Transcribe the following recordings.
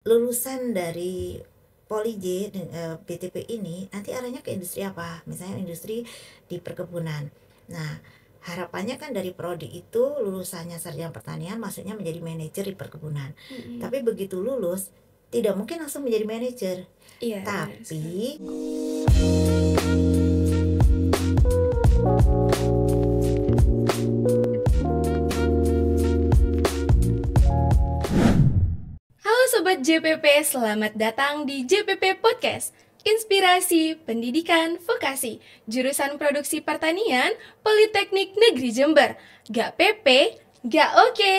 lulusan dari Poli J BTP ini nanti arahnya ke industri apa? Misalnya industri di perkebunan. Nah, harapannya kan dari prodi itu lulusannya sarjana pertanian maksudnya menjadi manajer di perkebunan. Tapi begitu lulus tidak mungkin langsung menjadi manajer. Iya, Tapi halo Sobat JPP, selamat datang di JPP Podcast. Inspirasi Pendidikan Vokasi, jurusan Produksi Pertanian, Politeknik Negeri Jember. Gak PP, gak oke.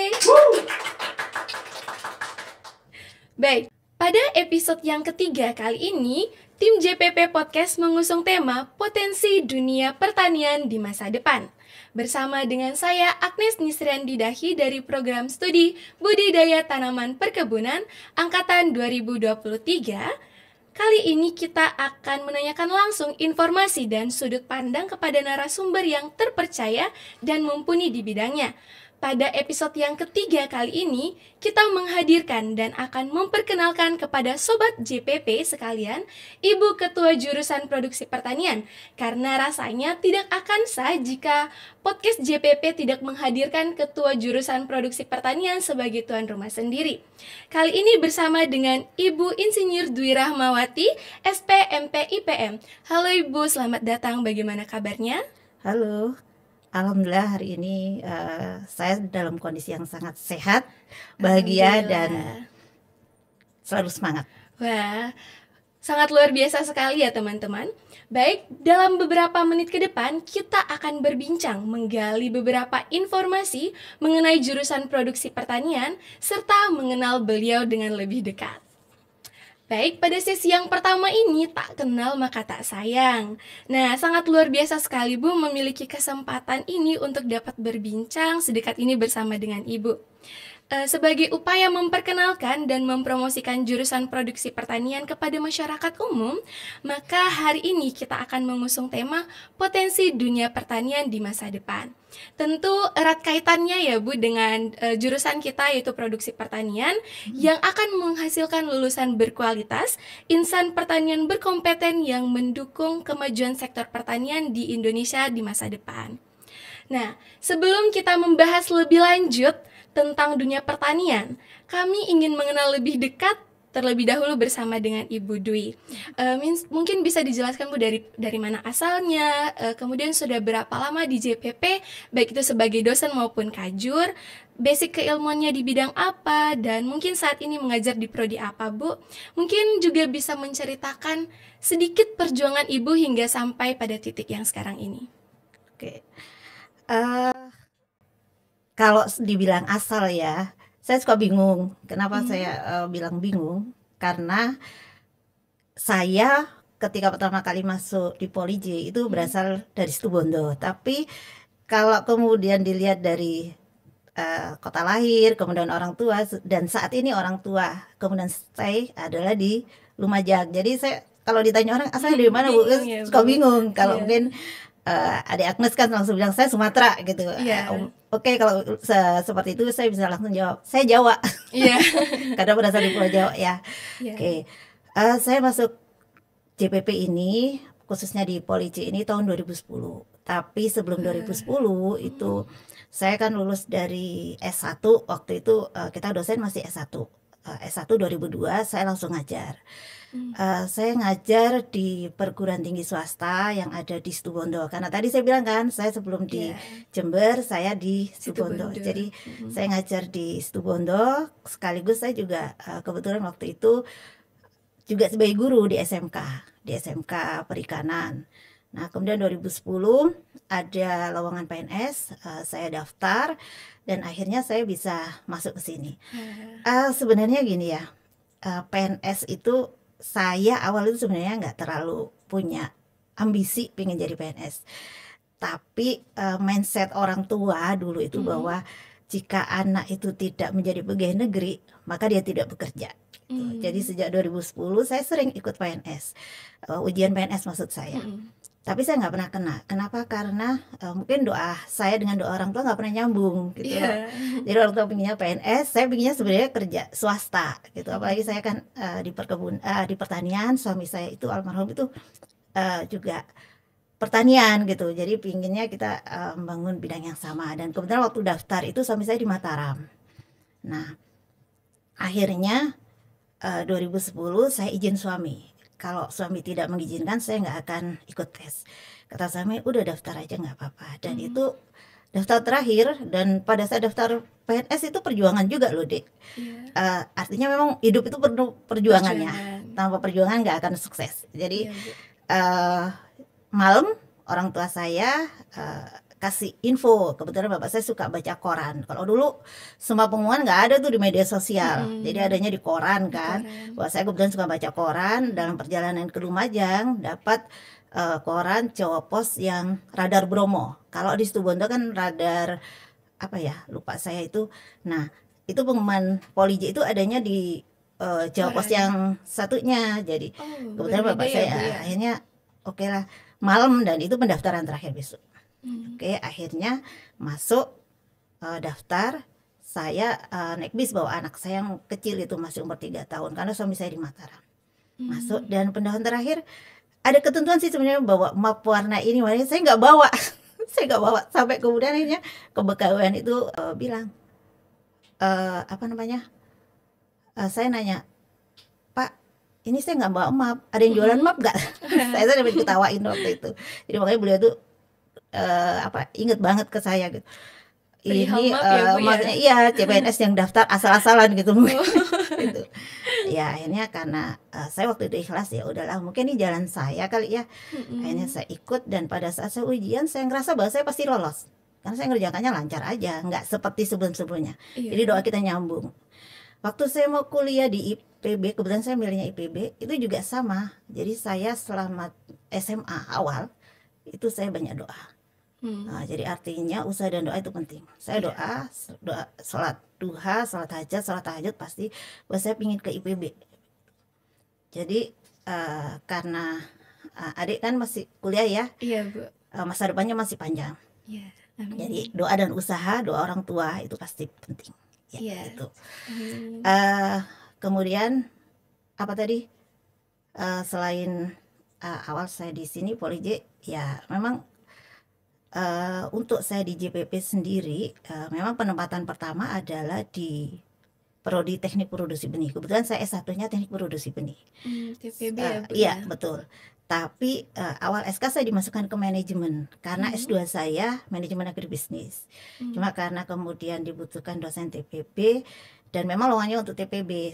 Baik, pada episode yang ketiga kali ini, tim JPP Podcast mengusung tema Potensi Dunia Pertanian di Masa Depan. Bersama dengan saya, Agnes Nisriandi Dahi dari Program Studi Budidaya Tanaman Perkebunan Angkatan 2023. Kali ini kita akan menanyakan langsung informasi dan sudut pandang kepada narasumber yang terpercaya dan mumpuni di bidangnya. Pada episode yang ketiga kali ini, kita menghadirkan dan akan memperkenalkan kepada Sobat JPP sekalian, Ibu Ketua Jurusan Produksi Pertanian, karena rasanya tidak akan sah jika podcast JPP tidak menghadirkan Ketua Jurusan Produksi Pertanian sebagai tuan rumah sendiri. Kali ini bersama dengan Ibu Insinyur Dwi Rahmawati, SPMP IPM. Halo Ibu, selamat datang, bagaimana kabarnya? halo, alhamdulillah hari ini saya dalam kondisi yang sangat sehat, bahagia dan selalu semangat. Wah, sangat luar biasa sekali ya teman-teman. Baik, dalam beberapa menit ke depan kita akan berbincang menggali beberapa informasi mengenai jurusan produksi pertanian serta mengenal beliau dengan lebih dekat. Baik, pada sesi yang pertama ini tak kenal maka tak sayang. Nah, sangat luar biasa sekali Bu memiliki kesempatan ini untuk dapat berbincang sedekat ini bersama dengan Ibu. Sebagai upaya memperkenalkan dan mempromosikan jurusan produksi pertanian kepada masyarakat umum, maka hari ini kita akan mengusung tema potensi dunia pertanian di masa depan. Tentu erat kaitannya ya Bu dengan jurusan kita yaitu produksi pertanian yang akan menghasilkan lulusan berkualitas, insan pertanian berkompeten yang mendukung kemajuan sektor pertanian di Indonesia di masa depan. Nah, sebelum kita membahas lebih lanjut tentang dunia pertanian, kami ingin mengenal lebih dekat terlebih dahulu bersama dengan Ibu Dwi. Mungkin bisa dijelaskan Bu dari mana asalnya, kemudian sudah berapa lama di JPP, baik itu sebagai dosen maupun kajur, basic keilmuannya di bidang apa, dan mungkin saat ini mengajar di prodi apa Bu. Mungkin juga bisa menceritakan sedikit perjuangan Ibu hingga sampai pada titik yang sekarang ini. Oke. Kalau dibilang asal ya, saya suka bingung. Kenapa saya bilang bingung? Karena saya ketika pertama kali masuk di Poli J itu berasal dari Situbondo. Tapi kalau kemudian dilihat dari kota lahir, kemudian orang tua, dan saat ini orang tua, kemudian stay adalah di Lumajang. Jadi saya kalau ditanya orang asalnya dari mana Bu, suka bingung. Kalau mungkin adik Agnes kan langsung bilang saya Sumatera gitu. Oke, kalau seperti itu saya bisa langsung jawab saya Jawa. Karena berasal di Pulau Jawa ya. Oke. Saya masuk JPP ini khususnya di Poli J ini tahun 2010. Tapi sebelum 2010 itu saya kan lulus dari S1 waktu itu, kita dosen masih S1. S1 2002 saya langsung ngajar. Saya ngajar di perguruan tinggi swasta yang ada di Situbondo. Karena tadi saya bilang kan, saya sebelum di Jember, saya di Situbondo. Jadi saya ngajar di Situbondo, sekaligus saya juga kebetulan waktu itu juga sebagai guru di SMK Perikanan. Nah, kemudian 2010 ada lowongan PNS, saya daftar dan akhirnya saya bisa masuk ke sini. Sebenarnya gini ya, PNS itu saya awal itu sebenarnya nggak terlalu punya ambisi pengen jadi PNS. Tapi mindset orang tua dulu itu bahwa jika anak itu tidak menjadi pegawai negeri, maka dia tidak bekerja. gitu. Jadi sejak 2010 saya sering ikut PNS, ujian PNS maksud saya. Tapi saya nggak pernah kena. Kenapa? Karena mungkin doa saya dengan doa orang tua nggak pernah nyambung gitu loh. Jadi orang tua pinginnya PNS, saya pinginnya sebenarnya kerja swasta gitu. Apalagi saya kan di pertanian, suami saya itu almarhum itu juga pertanian gitu. Jadi pinginnya kita membangun bidang yang sama. Dan kebetulan waktu daftar itu suami saya di Mataram. Nah, akhirnya 2010 saya izin suami. Kalau suami tidak mengizinkan, saya nggak akan ikut tes. Kata suami, udah daftar aja nggak apa-apa. Dan itu daftar terakhir, dan pada saat daftar PNS itu perjuangan juga loh, Dek. Artinya memang hidup itu perlu perjuangannya. Tanpa perjuangan nggak akan sukses. Jadi malam orang tua saya kasih info. Kebetulan bapak saya suka baca koran. Kalau dulu semua pengumuman nggak ada tuh di media sosial, jadi adanya di koran kan. Wah, saya kebetulan suka baca koran. Dalam perjalanan ke Lumajang dapat koran Jawa Pos yang radar Bromo. Kalau di Situbondo kan radar apa ya, lupa saya itu. Nah, itu pengumuman Poliji itu adanya di Jawa Pos yang satunya. Jadi kebetulan bapak saya akhirnya oke lah malam, dan itu pendaftaran terakhir besok. Oke, akhirnya masuk daftar. Saya naik bis bawa anak saya yang kecil itu masih umur 3 tahun karena suami saya di Mataram. Masuk, dan pendaftaran terakhir ada ketentuan sih sebenarnya bawa map warna ini, makanya saya nggak bawa. Saya nggak bawa sampai kemudian akhirnya kebegawaian itu bilang apa namanya? Saya nanya, Pak, ini saya nggak bawa map, ada yang jualan map nggak? Saya dapat ketawain waktu itu. Jadi makanya beliau tuh inget banget ke saya gitu. Ini maksudnya iya CPNS yang daftar asal-asalan gitu. Gitu. Ya akhirnya karena saya waktu itu ikhlas, ya udahlah mungkin ini jalan saya kali ya. Akhirnya saya ikut, dan pada saat saya ujian saya ngerasa bahwa saya pasti lolos karena saya ngerjakannya lancar aja, nggak seperti sebelum-sebelumnya. Jadi doa kita nyambung. Waktu saya mau kuliah di IPB, kebetulan saya milihnya IPB, itu juga sama. Jadi saya selama SMA awal itu saya banyak doa. Nah, jadi artinya usaha dan doa itu penting. Saya doa, sholat duha, sholat hajat, sholat tahajud pasti. Bahwa saya pingin ke IPB. Jadi karena adik kan masih kuliah ya. Iya, Bu. Masa depannya masih panjang. Jadi doa dan usaha, doa orang tua itu pasti penting. Ya, gitu. Kemudian apa tadi? Selain awal saya di sini Poliji, ya memang untuk saya di JPP sendiri, memang penempatan pertama adalah di Prodi Teknik Produksi Benih. Kebetulan saya S1-nya Teknik Produksi Benih. TPB ya, Bu? Iya, betul. Tapi awal SK saya dimasukkan ke manajemen karena S2 saya manajemen agribisnis. Cuma karena kemudian dibutuhkan dosen TPB dan memang lowongannya untuk TPB,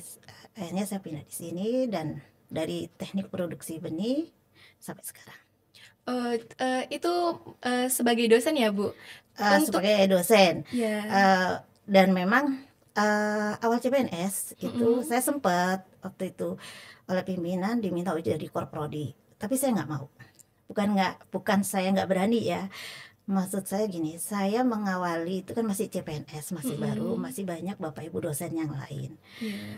akhirnya saya pindah di sini, dan dari Teknik Produksi Benih sampai sekarang. Itu sebagai dosen ya, Bu? Sebagai dosen. Dan memang awal CPNS itu saya sempat waktu itu oleh pimpinan diminta jadi korprodi, tapi saya nggak mau. Bukan saya nggak berani ya. Maksud saya gini, saya mengawali itu kan masih CPNS, masih baru, masih banyak Bapak Ibu dosen yang lain.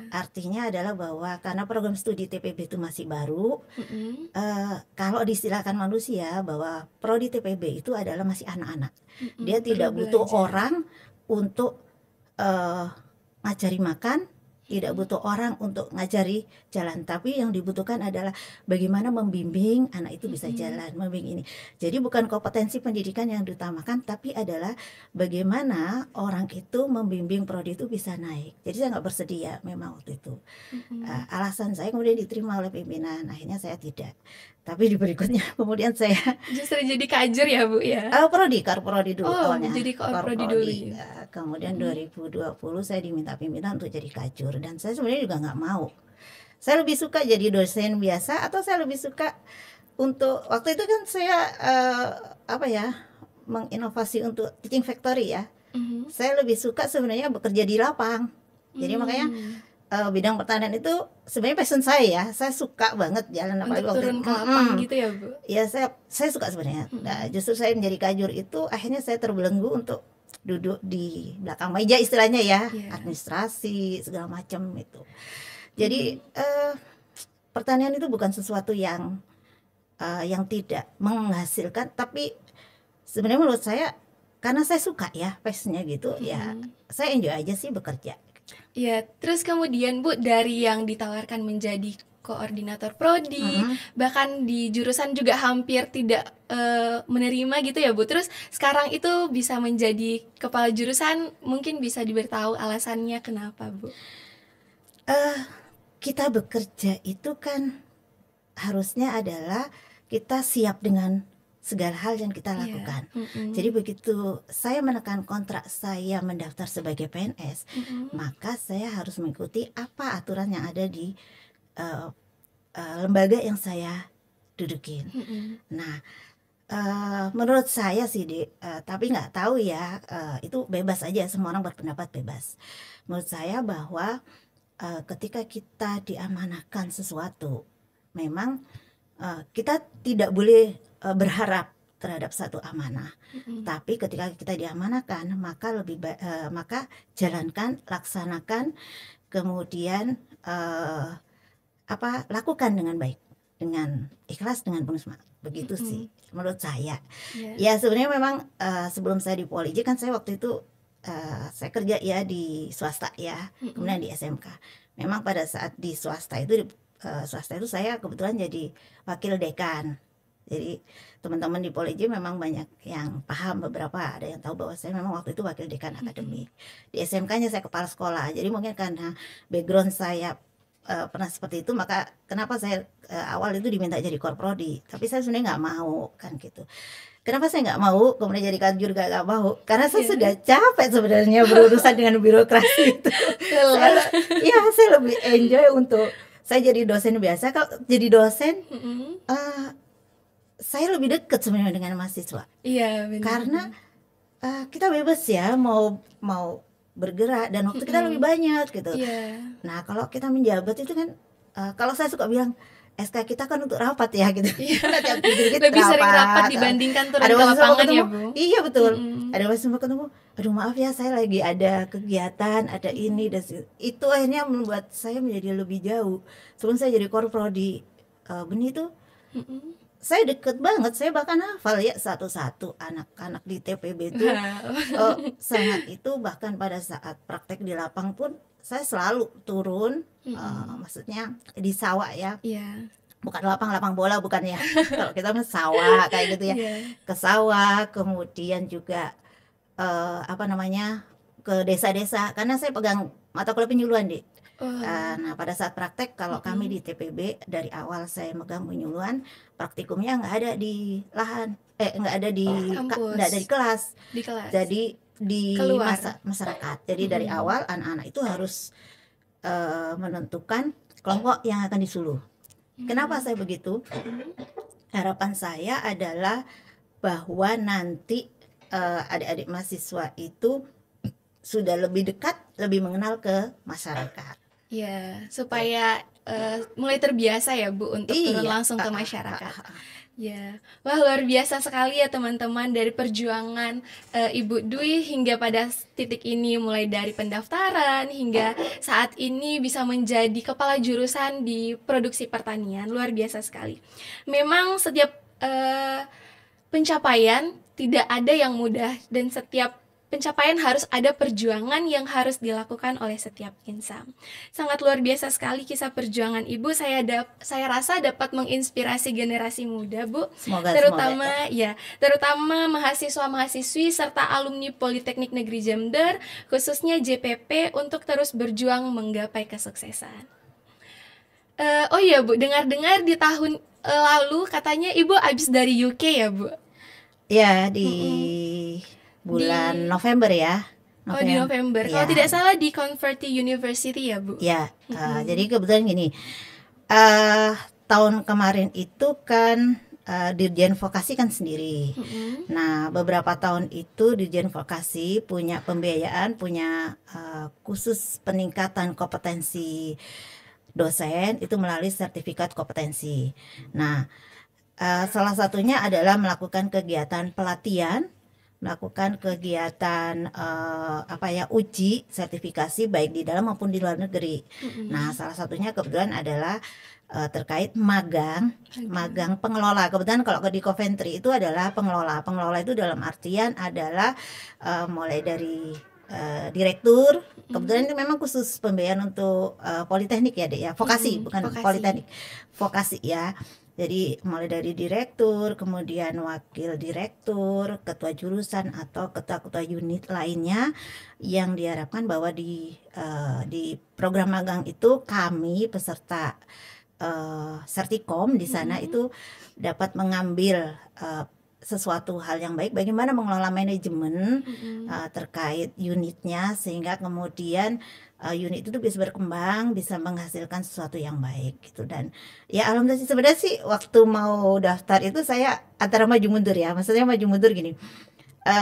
Artinya adalah bahwa karena program studi TPB itu masih baru, kalau diistilahkan manusia bahwa prodi TPB itu adalah masih anak-anak. Dia tidak butuh orang untuk ngajari makan, tidak butuh orang untuk ngajari jalan, tapi yang dibutuhkan adalah bagaimana membimbing anak itu bisa jalan, membimbing ini. Jadi bukan kompetensi pendidikan yang diutamakan, tapi adalah bagaimana orang itu membimbing prodi itu bisa naik. Jadi saya nggak bersedia memang waktu itu. Alasan saya kemudian diterima oleh pimpinan, akhirnya saya tidak. Tapi di berikutnya kemudian saya justru jadi kajur ya, Bu ya? Prodi dulu awalnya. Jadi prodi dulu. Kemudian 2020 saya diminta pimpinan untuk jadi kajur, dan saya sebenarnya juga nggak mau. Saya lebih suka jadi dosen biasa, atau saya lebih suka untuk waktu itu kan saya menginovasi untuk teaching factory ya. Saya lebih suka sebenarnya bekerja di lapang. Jadi makanya bidang pertanian itu sebenarnya passion saya suka banget jalan apalagi untuk turun ke lapang gitu ya, Bu? Ya saya suka sebenarnya. Nah, justru saya menjadi kajur itu akhirnya saya terbelenggu untuk duduk di belakang meja istilahnya ya, administrasi segala macam itu. Jadi pertanian itu bukan sesuatu yang tidak menghasilkan, tapi sebenarnya menurut saya karena saya suka ya, passionnya gitu ya, saya enjoy aja sih bekerja. Ya, terus kemudian Bu, dari yang ditawarkan menjadi koordinator prodi, bahkan di jurusan juga hampir tidak menerima gitu ya Bu. Terus sekarang itu bisa menjadi kepala jurusan, mungkin bisa diberitahu alasannya kenapa Bu? Kita bekerja itu kan harusnya adalah kita siap dengan segala hal yang kita lakukan. Jadi begitu saya menekan kontrak saya mendaftar sebagai PNS, maka saya harus mengikuti apa aturan yang ada di lembaga yang saya dudukin. Nah, menurut saya sih, tapi nggak tahu ya, itu bebas aja, semua orang berpendapat bebas. Menurut saya bahwa ketika kita diamanahkan sesuatu, memang kita tidak boleh berharap terhadap satu amanah. Tapi ketika kita diamanahkan, maka jalankan, laksanakan, kemudian lakukan dengan baik, dengan ikhlas, dengan penuh semangat. Begitu sih menurut saya. Ya sebenarnya memang sebelum saya di Poliji kan saya waktu itu saya kerja ya di swasta ya, kemudian di SMK. Memang pada saat di swasta itu saya kebetulan jadi wakil dekan. Jadi teman-teman di Poliji memang banyak yang paham, beberapa ada yang tahu bahwa saya memang waktu itu wakil dekan akademik. Di SMK-nya saya kepala sekolah. Jadi mungkin karena background saya pernah seperti itu, maka kenapa saya awal itu diminta jadi korprodi, tapi saya sebenarnya nggak mau kan gitu. Kenapa saya nggak mau kemudian jadi kanjur, nggak mau, karena saya sudah capek sebenarnya berurusan dengan birokrasi itu. saya lebih enjoy untuk saya jadi dosen biasa. Kalau jadi dosen saya lebih dekat sebenarnya dengan mahasiswa. Iya, benar. Karena kita bebas ya mau bergerak dan waktu kita lebih banyak gitu. Nah kalau kita menjabat itu kan, kalau saya suka bilang SK kita kan untuk rapat ya gitu. Lebih sering rapat dibandingkan turun ke lapangan ya Bu. Iya betul. Ada mahasiswa ketemu, aduh maaf ya saya lagi ada kegiatan, ada ini dan itu akhirnya membuat saya menjadi lebih jauh. Sebelum saya jadi korprodi benih itu, saya deket banget, saya bahkan hafal ya satu-satu anak-anak di TPB itu. Sangat itu, bahkan pada saat praktek di lapang pun saya selalu turun, maksudnya di sawah ya. Bukan lapang bola, bukan ya. Kalau kita mah sawah kayak gitu ya. Ke sawah, kemudian juga ke desa-desa, karena saya pegang mata kuliah penyuluhan di. Nah pada saat praktek, kalau kami di TPB dari awal saya megang penyuluhan, praktikumnya nggak ada di lahan, nggak ada di nggak ada di kelas, jadi di masyarakat. Jadi dari awal anak-anak itu harus menentukan kelompok yang akan disuluh. Kenapa saya begitu? Harapan saya adalah bahwa nanti adik-adik mahasiswa itu sudah lebih dekat, lebih mengenal ke masyarakat. Ya, supaya mulai terbiasa ya Bu untuk turun langsung ke masyarakat. Ya, wah luar biasa sekali ya teman-teman, dari perjuangan Ibu Dwi hingga pada titik ini, mulai dari pendaftaran hingga saat ini bisa menjadi kepala jurusan di produksi pertanian, luar biasa sekali. Memang setiap pencapaian tidak ada yang mudah, dan setiap pencapaian harus ada perjuangan yang harus dilakukan oleh setiap insan. Sangat luar biasa sekali kisah perjuangan Ibu. Saya rasa dapat menginspirasi generasi muda, Bu. Terutama mahasiswa-mahasiswi serta alumni Politeknik Negeri Jember, khususnya JPP, untuk terus berjuang menggapai kesuksesan. Oh iya Bu, dengar-dengar di tahun lalu katanya Ibu habis dari UK ya Bu? Ya, di bulan November ya. Di November. Ya. Kalau tidak salah di Converti University ya Bu? Ya, jadi kebetulan gini, tahun kemarin itu kan Dirjen Vokasi kan sendiri. Nah beberapa tahun itu Dirjen Vokasi punya pembiayaan, punya khusus peningkatan kompetensi dosen itu melalui sertifikat kompetensi. Nah salah satunya adalah melakukan kegiatan pelatihan melakukan kegiatan uji sertifikasi baik di dalam maupun di luar negeri. Nah, salah satunya kebetulan adalah terkait magang pengelola. Kebetulan kalau di Coventry itu adalah pengelola. Pengelola itu dalam artian adalah mulai dari direktur. Kebetulan itu memang khusus pembiayaan untuk politeknik ya, Dek ya. Vokasi, bukan politeknik. Vokasi ya. Jadi mulai dari direktur, kemudian wakil direktur, ketua jurusan atau ketua-ketua unit lainnya yang diharapkan bahwa di program magang itu kami peserta Sertikom di sana itu dapat mengambil sesuatu hal yang baik, bagaimana mengelola manajemen terkait unitnya sehingga kemudian unit itu bisa berkembang, bisa menghasilkan sesuatu yang baik gitu. Dan ya alhamdulillah sebenarnya sih waktu mau daftar itu saya antara maju mundur ya, maksudnya maju mundur gini.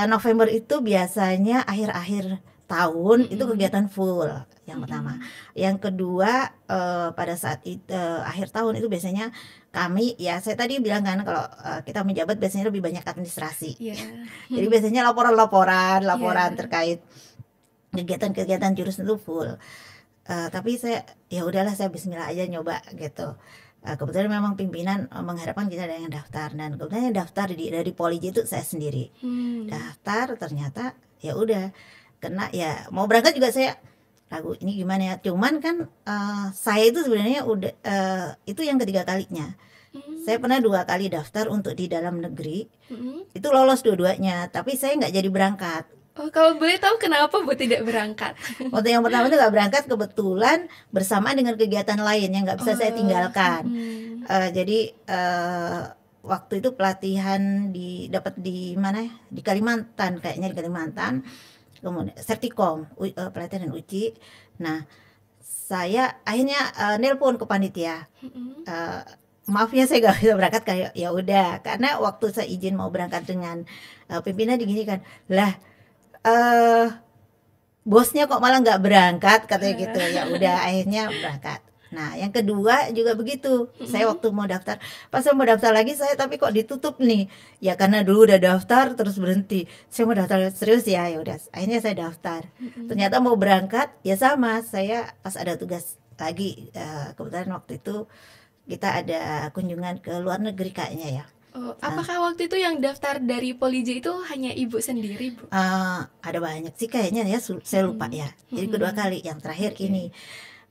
November itu biasanya akhir-akhir tahun itu kegiatan full yang pertama. Yang kedua pada saat akhir tahun itu biasanya kami ya saya tadi bilang kan kalau kita menjabat biasanya lebih banyak administrasi. Jadi biasanya laporan terkait kegiatan-kegiatan jurusan itu full. Tapi saya ya udahlah saya bismillah aja nyoba gitu. Kebetulan memang pimpinan mengharapkan kita ada yang daftar dan kebetulan yang daftar dari Poliji itu saya sendiri. Daftar ternyata ya udah kena ya mau berangkat juga saya ragu ini gimana ya. Cuman kan saya itu sebenarnya udah itu yang ketiga kalinya. Saya pernah 2 kali daftar untuk di dalam negeri. Itu lolos dua-duanya, tapi saya nggak jadi berangkat. Oh, kalau boleh tahu kenapa Bu tidak berangkat? Waktu yang pertama itu nggak berangkat kebetulan bersamaan dengan kegiatan lain yang nggak bisa saya tinggalkan. Jadi waktu itu pelatihan dapat di mana ya? Di Kalimantan kayaknya di Kalimantan. Kemudian Sertikom pelatihan dan uji. Nah saya akhirnya nelpon ke panitia. Maafnya saya nggak bisa berangkat kayak ya udah karena waktu saya izin mau berangkat dengan pimpinan diginikan lah. Bosnya kok malah nggak berangkat katanya gitu ya udah akhirnya berangkat. Nah yang kedua juga begitu saya waktu mau daftar pas saya mau daftar lagi saya tapi kok ditutup nih ya karena dulu udah daftar terus berhenti saya mau daftar serius ya udah akhirnya saya daftar. Ternyata mau berangkat ya sama saya pas ada tugas lagi kebetulan waktu itu kita ada kunjungan ke luar negeri kayaknya ya. Oh, apakah waktu itu yang daftar dari Poliji itu hanya Ibu sendiri, Bu? Ada banyak sih kayaknya ya, saya lupa ya. Jadi kedua kali, yang terakhir ini.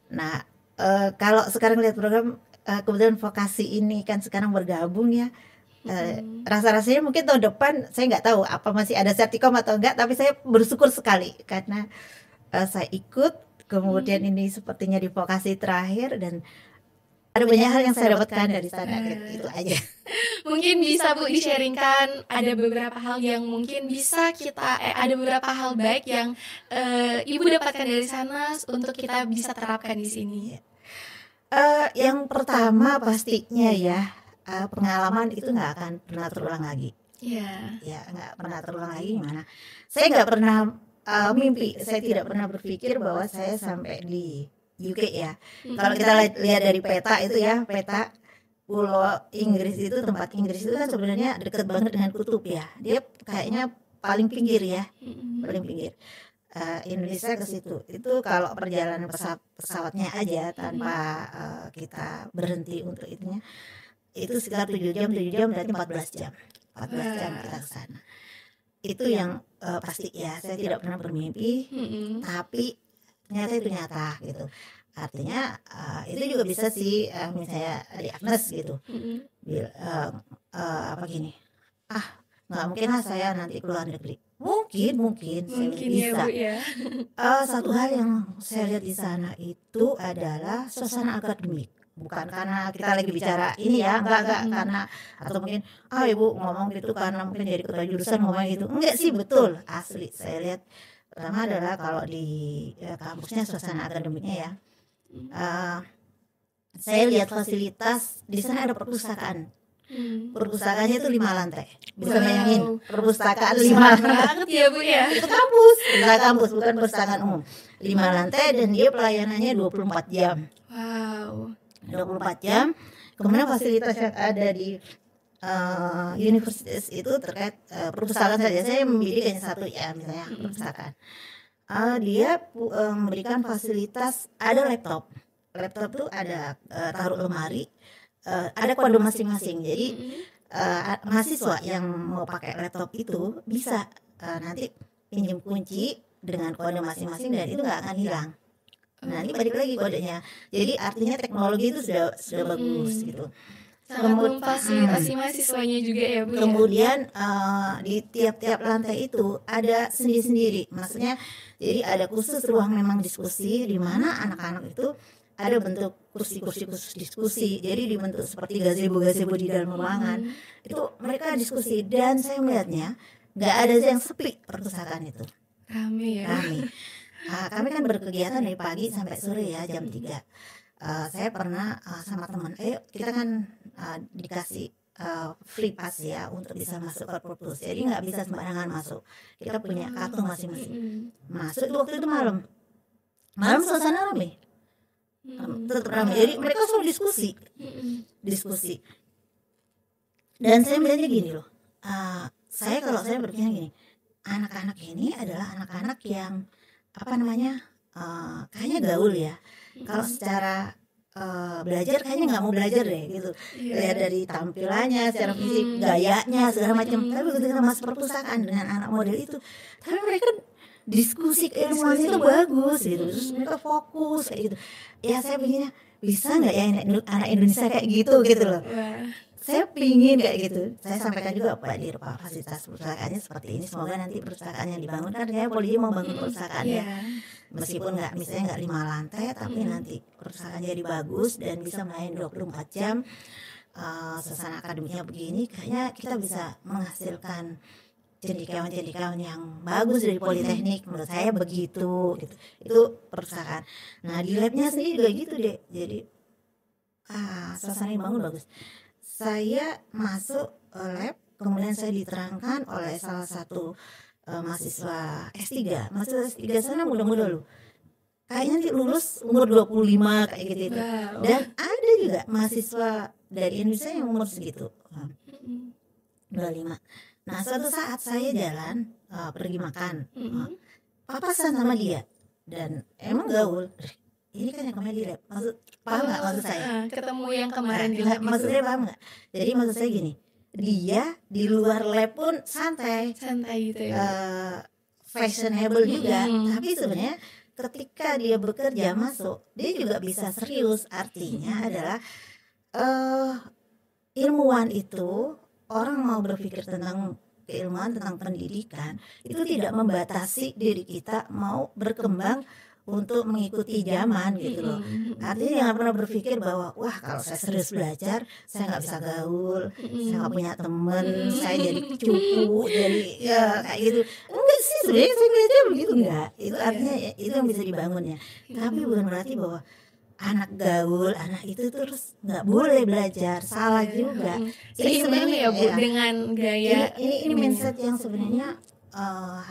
Nah, kalau sekarang lihat program kebetulan vokasi ini kan sekarang bergabung ya. Rasa-rasanya mungkin tahun depan saya nggak tahu apa masih ada Sertikom atau enggak, tapi saya bersyukur sekali karena saya ikut. Kemudian ini sepertinya di vokasi terakhir dan ada banyak hal yang saya dapatkan dari sana itu aja. Mungkin bisa Bu di-sharingkan ada beberapa hal yang mungkin bisa kita ada beberapa hal baik yang Ibu dapatkan dari sana untuk kita bisa terapkan di sini. Yang pertama pastinya ya pengalaman itu nggak akan pernah terulang lagi. Ya nggak pernah terulang lagi gimana? Saya nggak pernah mimpi, saya tidak pernah berpikir bahwa saya sampai di UK ya. Kalau kita lihat dari peta itu ya, peta pulau Inggris itu tempat Inggris itu kan sebenarnya dekat banget dengan kutub ya. Dia kayaknya paling pinggir ya, paling pinggir. Indonesia ke situ. Itu kalau perjalanan pesawatnya aja tanpa kita berhenti untuk itunya, itu sekitar 7 jam berarti 14 jam. 14 jam kita ke sana. Itu yang pasti ya, saya tidak pernah bermimpi, tapi ternyata itu nyata gitu. Artinya itu juga bisa sih misalnya di Agnes gitu apa gini nggak mungkin lah saya nanti keluar negeri mungkin saya bisa ya, satu hal yang saya lihat di sana itu adalah suasana akademik. Bukan karena kita lagi bicara ini ya, enggak karena atau mungkin ibu ngomong gitu karena mungkin jadi ketua jurusan ngomong gitu, enggak sih, betul asli saya lihat. Pertama adalah kalau di kampusnya suasana akademiknya ya, saya lihat fasilitas di sana ada perpustakaan. Perpustakaannya itu 5 lantai. Bisa bayangin perpustakaan 5 banget ya Bu ya. Itu kampus bukan perpustakaan umum. 5 lantai dan dia pelayanannya 24 jam. Wow. 24 jam. Kemudian fasilitas yang ada di universitas itu terkait perpustakaan saja. Saya membidik hanya satu ya, misalnya perpustakaan. Dia memberikan fasilitas, ada laptop. Laptop tuh ada taruh lemari, ada kode masing-masing. Jadi mahasiswa yang mau pakai laptop itu bisa nanti pinjam kunci dengan kode masing-masing dan itu nggak akan hilang. Nah ini balik lagi kodenya. Jadi artinya teknologi itu sudah bagus gitu. Sangat memfasilitasi mahasiswanya juga ya Bu. Kemudian di tiap-tiap lantai itu ada sendiri-sendiri. Maksudnya jadi ada khusus ruang memang diskusi di mana anak-anak itu ada bentuk kursi-kursi khusus diskusi. Jadi dibentuk seperti gazebo-gazebo di dalam ruangan. Itu mereka diskusi dan saya melihatnya nggak ada yang sepi perpustakaan itu. Rame ya. Rame. Kami kan berkegiatan dari pagi sampai sore ya jam 3. Saya pernah sama teman, kita kan dikasih free pass ya untuk bisa masuk ke perpus. Jadi nggak bisa sembarangan masuk. Kita punya kartu masing-masing. Masuk itu waktu itu malam suasana rame. Tetap ramai. Jadi mereka selalu diskusi. Dan saya melihatnya gini loh. Kalau saya berpikir gini, anak-anak ini adalah anak-anak yang kayaknya gaul ya. Kalau secara belajar kayaknya nggak mau belajar deh gitu. Lihat dari tampilannya, secara fisik, gayanya segala macam. Tapi ketika masuk perpustakaan dengan anak model itu, tapi mereka diskusi keilmuan itu bagus gitu, terus mereka fokus kayak gitu. Ya saya pikirnya bisa nggak ya anak Indonesia kayak gitu loh. Saya pingin kayak gitu. Saya sampaikan juga Pak Dir, Pak fasilitas perpustakaannya seperti ini. Semoga nanti perpustakaan yang dibangun kan saya Polri mau bangun perpustakaan ya. Meskipun misalnya nggak 5 lantai, tapi nanti perpustakaan jadi bagus dan bisa melayani 24 jam. Suasana akademiknya begini, kayaknya kita bisa menghasilkan cendekiawan yang bagus dari Politeknik, menurut saya begitu gitu. Itu perpustakaan. Nah di labnya sendiri juga gitu deh. Jadi suasana yang bangun bagus. Saya masuk lab, kemudian saya diterangkan oleh salah satu mahasiswa S3. Mahasiswa S3 sana muda-muda loh. Kayaknya nanti lulus umur 25 kayak gitu. Wow. Dan ada juga mahasiswa dari Indonesia yang umur segitu. 25. Nah, suatu saat saya jalan pergi makan. Papasan sama dia dan emang gaul. Ini kan yang kemarin di lab, paham nggak maksud saya? Ketemu yang kemarin di lab. Maksudnya paham nggak? Jadi maksud saya gini, dia di luar lab pun santai gitu ya. Fashionable juga, tapi sebenarnya ketika dia bekerja masuk, dia juga bisa serius. Artinya adalah ilmuwan itu, orang mau berpikir tentang keilmuan, tentang pendidikan, itu tidak membatasi diri kita mau berkembang untuk mengikuti zaman gitu loh. Artinya jangan pernah berpikir bahwa wah kalau saya serius belajar saya nggak bisa gaul, saya nggak punya temen, saya jadi cupu, jadi ya kayak gitu. Enggak sih, sebenarnya saya belajar begitu enggak. Itu artinya itu yang bisa dibangun ya. Tapi bukan berarti bahwa anak gaul, anak itu terus nggak boleh belajar, salah juga. Seimbang ya Bu dengan gaya. Ini mindset yang sebenarnya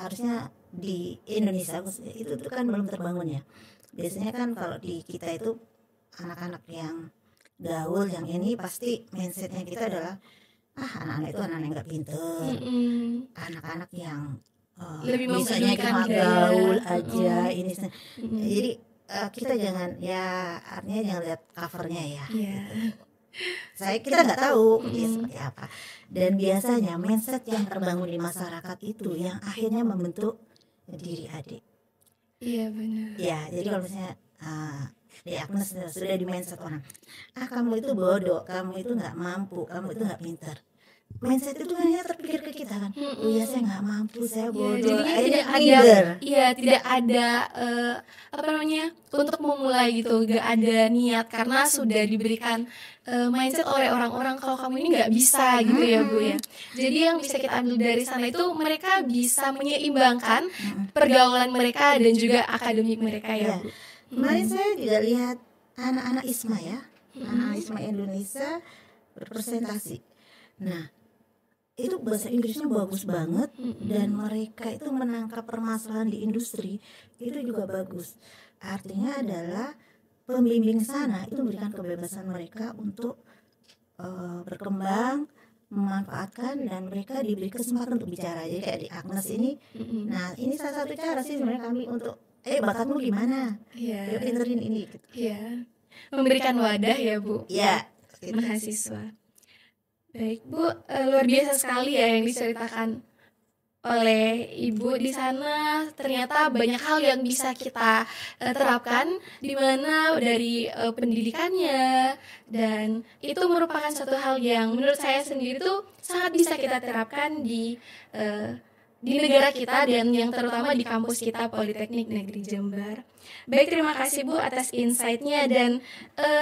harusnya di Indonesia itu tuh kan belum terbangun ya. Biasanya kan kalau di kita itu anak-anak yang gaul yang ini pasti mindsetnya kita adalah anak-anak itu anak-anak yang nggak pinter, anak-anak yang lebih misalnya cuma gaul aja ini. Jadi kita jangan ya artinya jangan lihat covernya ya. Kita nggak tahu dia seperti apa. Dan biasanya mindset yang terbangun di masyarakat itu yang akhirnya membentuk diri adik. Iya benar. Ya, jadi kalau misalnya di Agnes sudah di mindset orang, kamu itu bodoh, kamu itu nggak mampu, kamu itu nggak pintar. Mindset itu hanya terpikir ke kita kan, iya saya nggak mampu, saya bodoh. Tidak ada untuk memulai gitu, nggak ada niat karena sudah diberikan mindset oleh orang-orang kalau kamu ini nggak bisa gitu ya Bu ya. Jadi yang bisa kita ambil dari sana itu mereka bisa menyeimbangkan pergaulan mereka dan juga akademik mereka ya Bu. Kemarin saya juga lihat anak-anak ISMA ya, anak-anak ISMA Indonesia berpresentasi. Nah itu bahasa Inggrisnya bagus banget dan mereka itu menangkap permasalahan di industri itu juga bagus. Artinya adalah pembimbing sana itu memberikan kebebasan mereka untuk berkembang, memanfaatkan dan mereka diberi kesempatan untuk bicara. Jadi kayak di Agnes ini, nah ini salah satu cara sih sebenarnya kami untuk bakatmu gimana? Iya. Yuk dengerin ini gitu. Iya. Memberikan wadah ya, Bu. Ya, gitu. Mahasiswa. Baik, Bu, luar biasa sekali ya yang diceritakan oleh Ibu di sana. Ternyata banyak hal yang bisa kita terapkan, di mana dari pendidikannya, dan itu merupakan suatu hal yang menurut saya sendiri tuh sangat bisa kita terapkan di negara kita, dan yang terutama di kampus kita Politeknik Negeri Jember. Baik, terima kasih Bu atas insight-nya, dan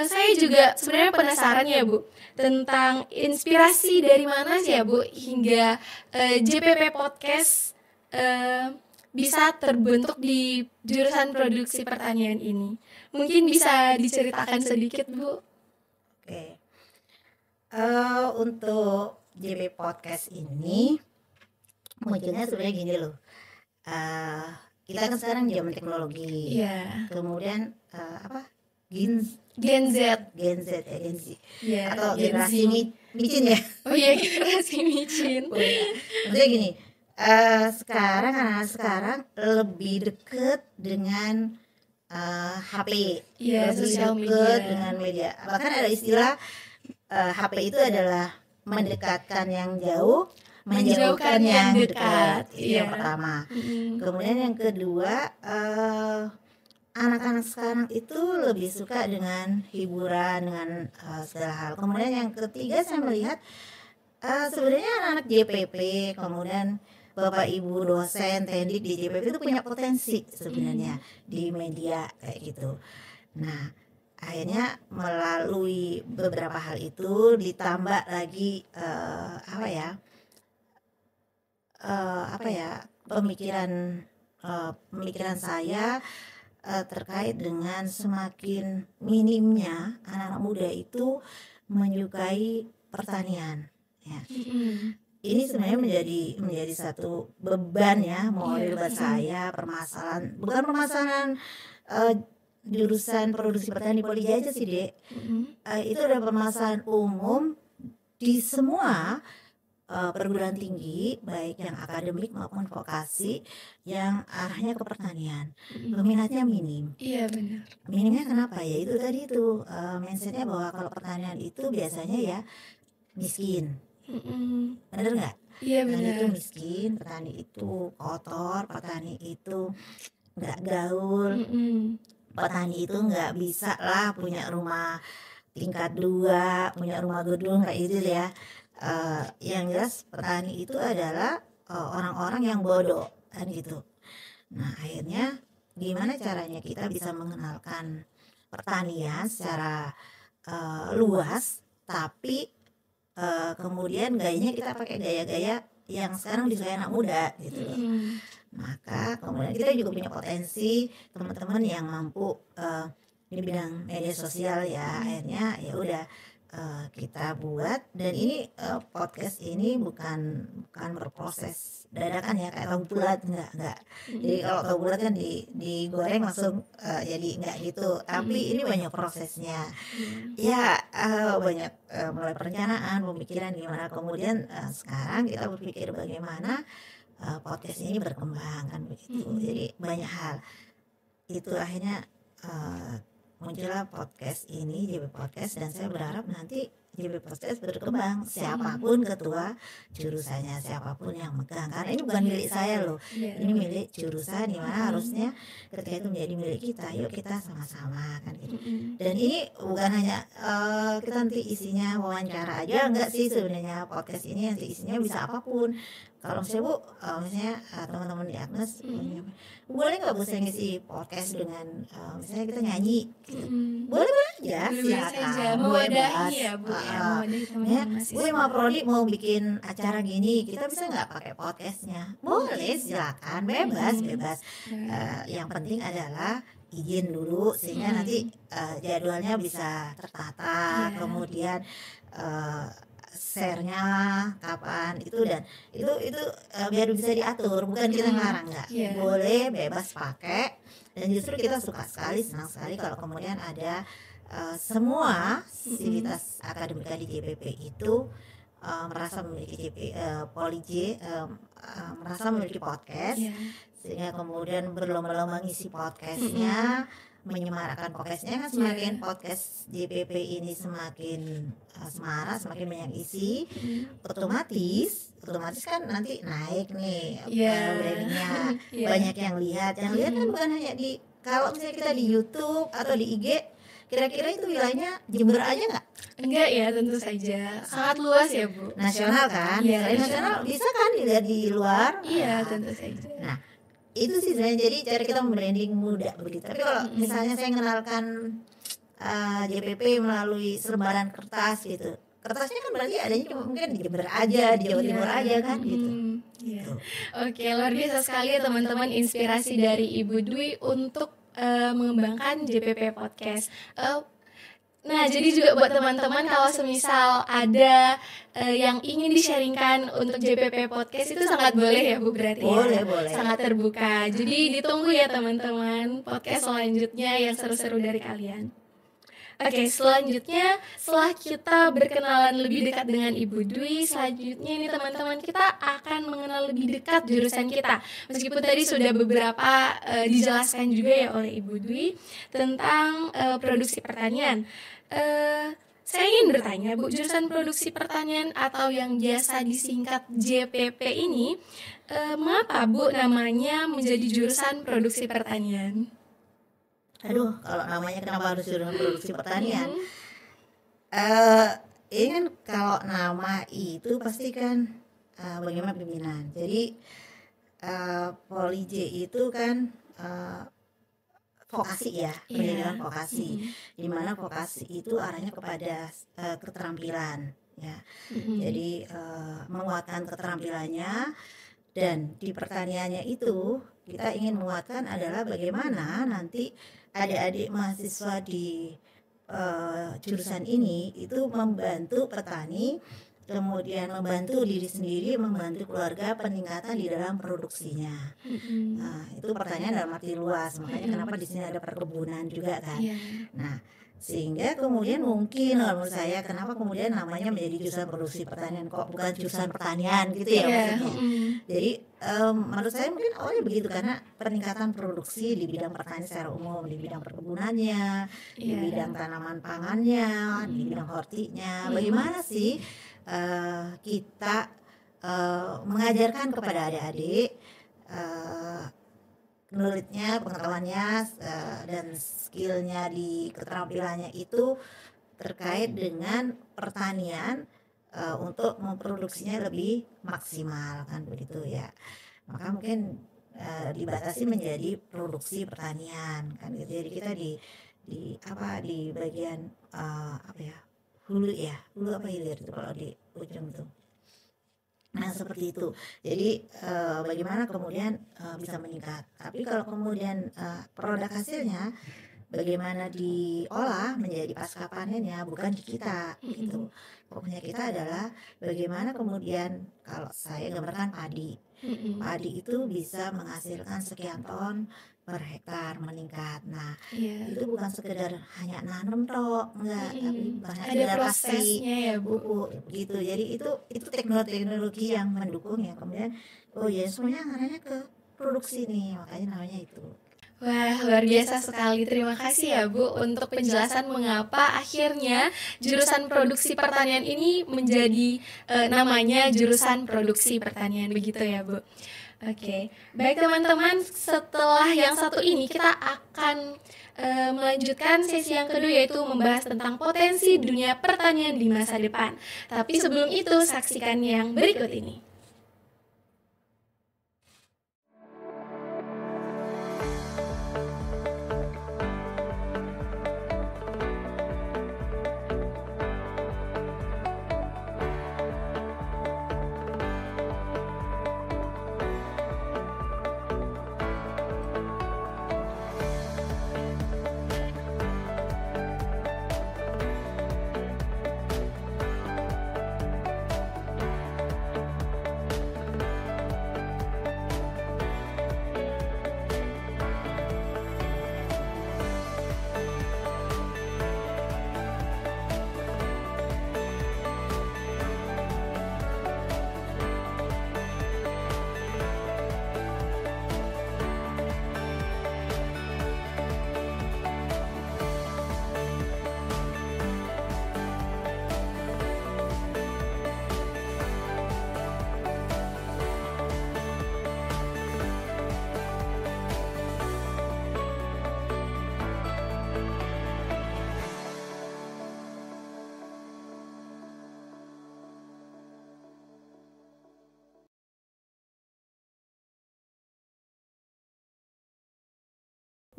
saya juga sebenarnya penasaran ya Bu tentang inspirasi dari mana sih ya Bu hingga JPP Podcast bisa terbentuk di jurusan produksi pertanian ini. Mungkin bisa diceritakan sedikit Bu. Oke. Untuk JPP Podcast ini munculnya sebenarnya gini loh. Kita kan sekarang zaman teknologi. Iya. Kemudian Gen Z. Gen Z ya, Gen Z. Iya, Atau Gen generasi Z. micin ya. Oh iya, generasi micin. Maksudnya gini, sekarang anak-anak sekarang lebih deket dengan HP, Iya, lebih sosial deket media. dengan media. Bahkan ada istilah HP itu adalah mendekatkan yang jauh, menjauhkan yang dekat. Itu yang pertama. Kemudian yang kedua, anak-anak sekarang itu lebih suka dengan hiburan, dengan segala hal. Kemudian yang ketiga saya melihat sebenarnya anak-anak JPP, kemudian Bapak Ibu dosen teknik di JPP itu punya potensi sebenarnya di media kayak gitu. Nah, akhirnya melalui beberapa hal itu ditambah lagi pemikiran saya terkait dengan semakin minimnya anak-anak muda itu menyukai pertanian. Ya. Ini sebenarnya menjadi satu beban ya, moral buat saya, bukan permasalahan jurusan produksi pertanian di Polija aja sih Dek. Itu adalah permasalahan umum di semua perguruan tinggi, baik yang akademik maupun vokasi yang arahnya ke pertanian. Peminatnya minim. Iya benar. Minimnya kenapa ya? Itu tadi itu mindsetnya bahwa kalau pertanian itu biasanya ya miskin. Bener nggak? Iya Petani benar. itu miskin, petani itu kotor, petani itu nggak gaul, petani itu nggak bisa lah punya rumah tingkat 2, punya rumah gedung kayak gitu ya. Yang jelas petani itu adalah orang-orang yang bodoh kan gitu. Nah akhirnya gimana caranya kita bisa mengenalkan pertanian secara luas, tapi kemudian gayanya kita pakai gaya-gaya yang sekarang disukai anak muda gitu. Maka kemudian kita juga punya potensi teman-teman yang mampu di bidang media sosial ya. Akhirnya ya udah kita buat, dan ini podcast ini bukan berproses dadakan ya kayak tahu bulat, enggak. Jadi kalau tahu bulat kan digoreng langsung jadi enggak gitu, tapi ini banyak prosesnya ya, banyak mulai perencanaan, pemikiran gimana, kemudian sekarang kita berpikir bagaimana podcast ini berkembang kan begitu. Jadi banyak hal itu akhirnya muncullah podcast ini, JB Podcast, dan saya berharap nanti JB Podcast berkembang, siapapun ketua jurusannya, siapapun yang megang, karena ini bukan milik saya loh, ini milik jurusan, dimana harusnya ketika itu menjadi milik kita, yuk kita sama-sama kan gitu. Dan ini bukan hanya kita nanti isinya wawancara aja, enggak sih sebenarnya podcast ini nanti isinya bisa apapun. Kalau misalnya Bu, misalnya teman-teman di Agnes, boleh nggak Bu saya ngisi podcast dengan misalnya kita nyanyi, gitu. Boleh aja, silakan. Mewadahi ya Bu, mewadahi teman-teman mahasiswa. Bu mau prodi mau bikin acara gini, kita bisa nggak pakai podcastnya? Boleh, silakan, bebas. Yang penting adalah izin dulu sehingga nanti jadwalnya bisa tertata, kemudian share-nya kapan itu, dan itu biar bisa diatur, bukan kita ngarang, nggak boleh, bebas pakai. Dan justru kita senang sekali kalau kemudian ada semua sivitas akademika di JPP itu merasa memiliki Polij merasa memiliki podcast, sehingga kemudian berlomba-lomba ngisi podcastnya, menyemarakkan podcastnya kan, semakin podcast JPP ini semakin semarak, semakin banyak isi, otomatis kan nanti naik nih ratingnya, banyak yang lihat kan bukan hanya di, kalau misalnya kita di YouTube atau di IG, kira-kira itu wilayahnya Jember aja nggak? Enggak ya, tentu saja sangat luas ya Bu. Nasional kan, selain nasional bisa kan dilihat di luar. Iya, tentu saja. Nah itu sih sebenarnya, jadi cara kita membranding mudah begitu. Tapi kalau misalnya saya mengenalkan JPP melalui selembaran kertas gitu, kertasnya kan berarti adanya cuma mungkin di Jember aja, di Jawa Timur aja kan gitu. Oke, luar biasa sekali ya teman-teman, inspirasi dari Ibu Dwi untuk mengembangkan JPP Podcast. Nah, jadi juga buat teman-teman, kalau semisal ada yang ingin di-sharingkan untuk JPP Podcast, itu sangat boleh ya Bu, berarti boleh. Sangat terbuka. Jadi ditunggu ya teman-teman podcast selanjutnya yang seru-seru dari kalian. Oke, selanjutnya setelah kita berkenalan lebih dekat dengan Ibu Dwi, selanjutnya ini teman-teman, kita akan mengenal lebih dekat jurusan kita. Meskipun tadi sudah beberapa dijelaskan juga ya oleh Ibu Dwi tentang produksi pertanian. Saya ingin bertanya Bu, jurusan produksi pertanian atau yang biasa disingkat JPP ini, mengapa Bu namanya menjadi jurusan produksi pertanian? Aduh, kalau namanya kenapa harus jurusan produksi pertanian? Ini kan kalau nama itu pasti kan bagaimana pimpinan. Jadi Polij itu kan vokasi ya, pendidikan vokasi, di mana vokasi itu arahnya kepada keterampilan ya. Jadi menguatkan keterampilannya, dan di pertaniannya itu kita ingin menguatkan adalah bagaimana nanti adik-adik mahasiswa di jurusan ini itu membantu petani, kemudian membantu diri sendiri, membantu keluarga, peningkatan di dalam produksinya. Nah, itu pertanyaan dalam arti luas, makanya kenapa di sini ada perkebunan juga kan. Nah, sehingga kemudian mungkin menurut saya kenapa kemudian namanya menjadi jurusan produksi pertanian, kok bukan jurusan pertanian gitu ya maksudnya. Jadi menurut saya mungkin awalnya begitu, karena peningkatan produksi di bidang pertanian secara umum, di bidang perkebunannya, di bidang tanaman pangannya, di bidang hortinya, bagaimana sih kita mengajarkan kepada adik-adik knowledge-nya, pengetahuannya dan skillnya di keterampilannya itu terkait dengan pertanian untuk memproduksinya lebih maksimal kan begitu ya. Maka mungkin dibatasi menjadi produksi pertanian kan gitu. Jadi kita di bagian hulu apa hilir itu kalau di ujung tuh. Nah seperti itu. Jadi bagaimana kemudian bisa meningkat. Tapi kalau kemudian produk hasilnya bagaimana diolah menjadi pasca panennya, bukan di kita gitu. Pokoknya kita adalah bagaimana kemudian, kalau saya gambarkan padi itu bisa menghasilkan sekian ton per hektar meningkat. Nah itu bukan sekedar hanya nanam toh, enggak, tapi banyak ada prosesnya ya Bu gitu. Jadi itu teknologi yang mendukung ya, kemudian semuanya arahnya ke produksi nih, makanya namanya itu. Wah, luar biasa sekali. Terima kasih ya Bu untuk penjelasan mengapa akhirnya jurusan produksi pertanian ini menjadi namanya jurusan produksi pertanian, begitu ya Bu. Oke, baik teman-teman, setelah yang satu ini kita akan melanjutkan sesi yang kedua, yaitu membahas tentang potensi dunia pertanian di masa depan. Tapi sebelum itu, saksikan yang berikut ini.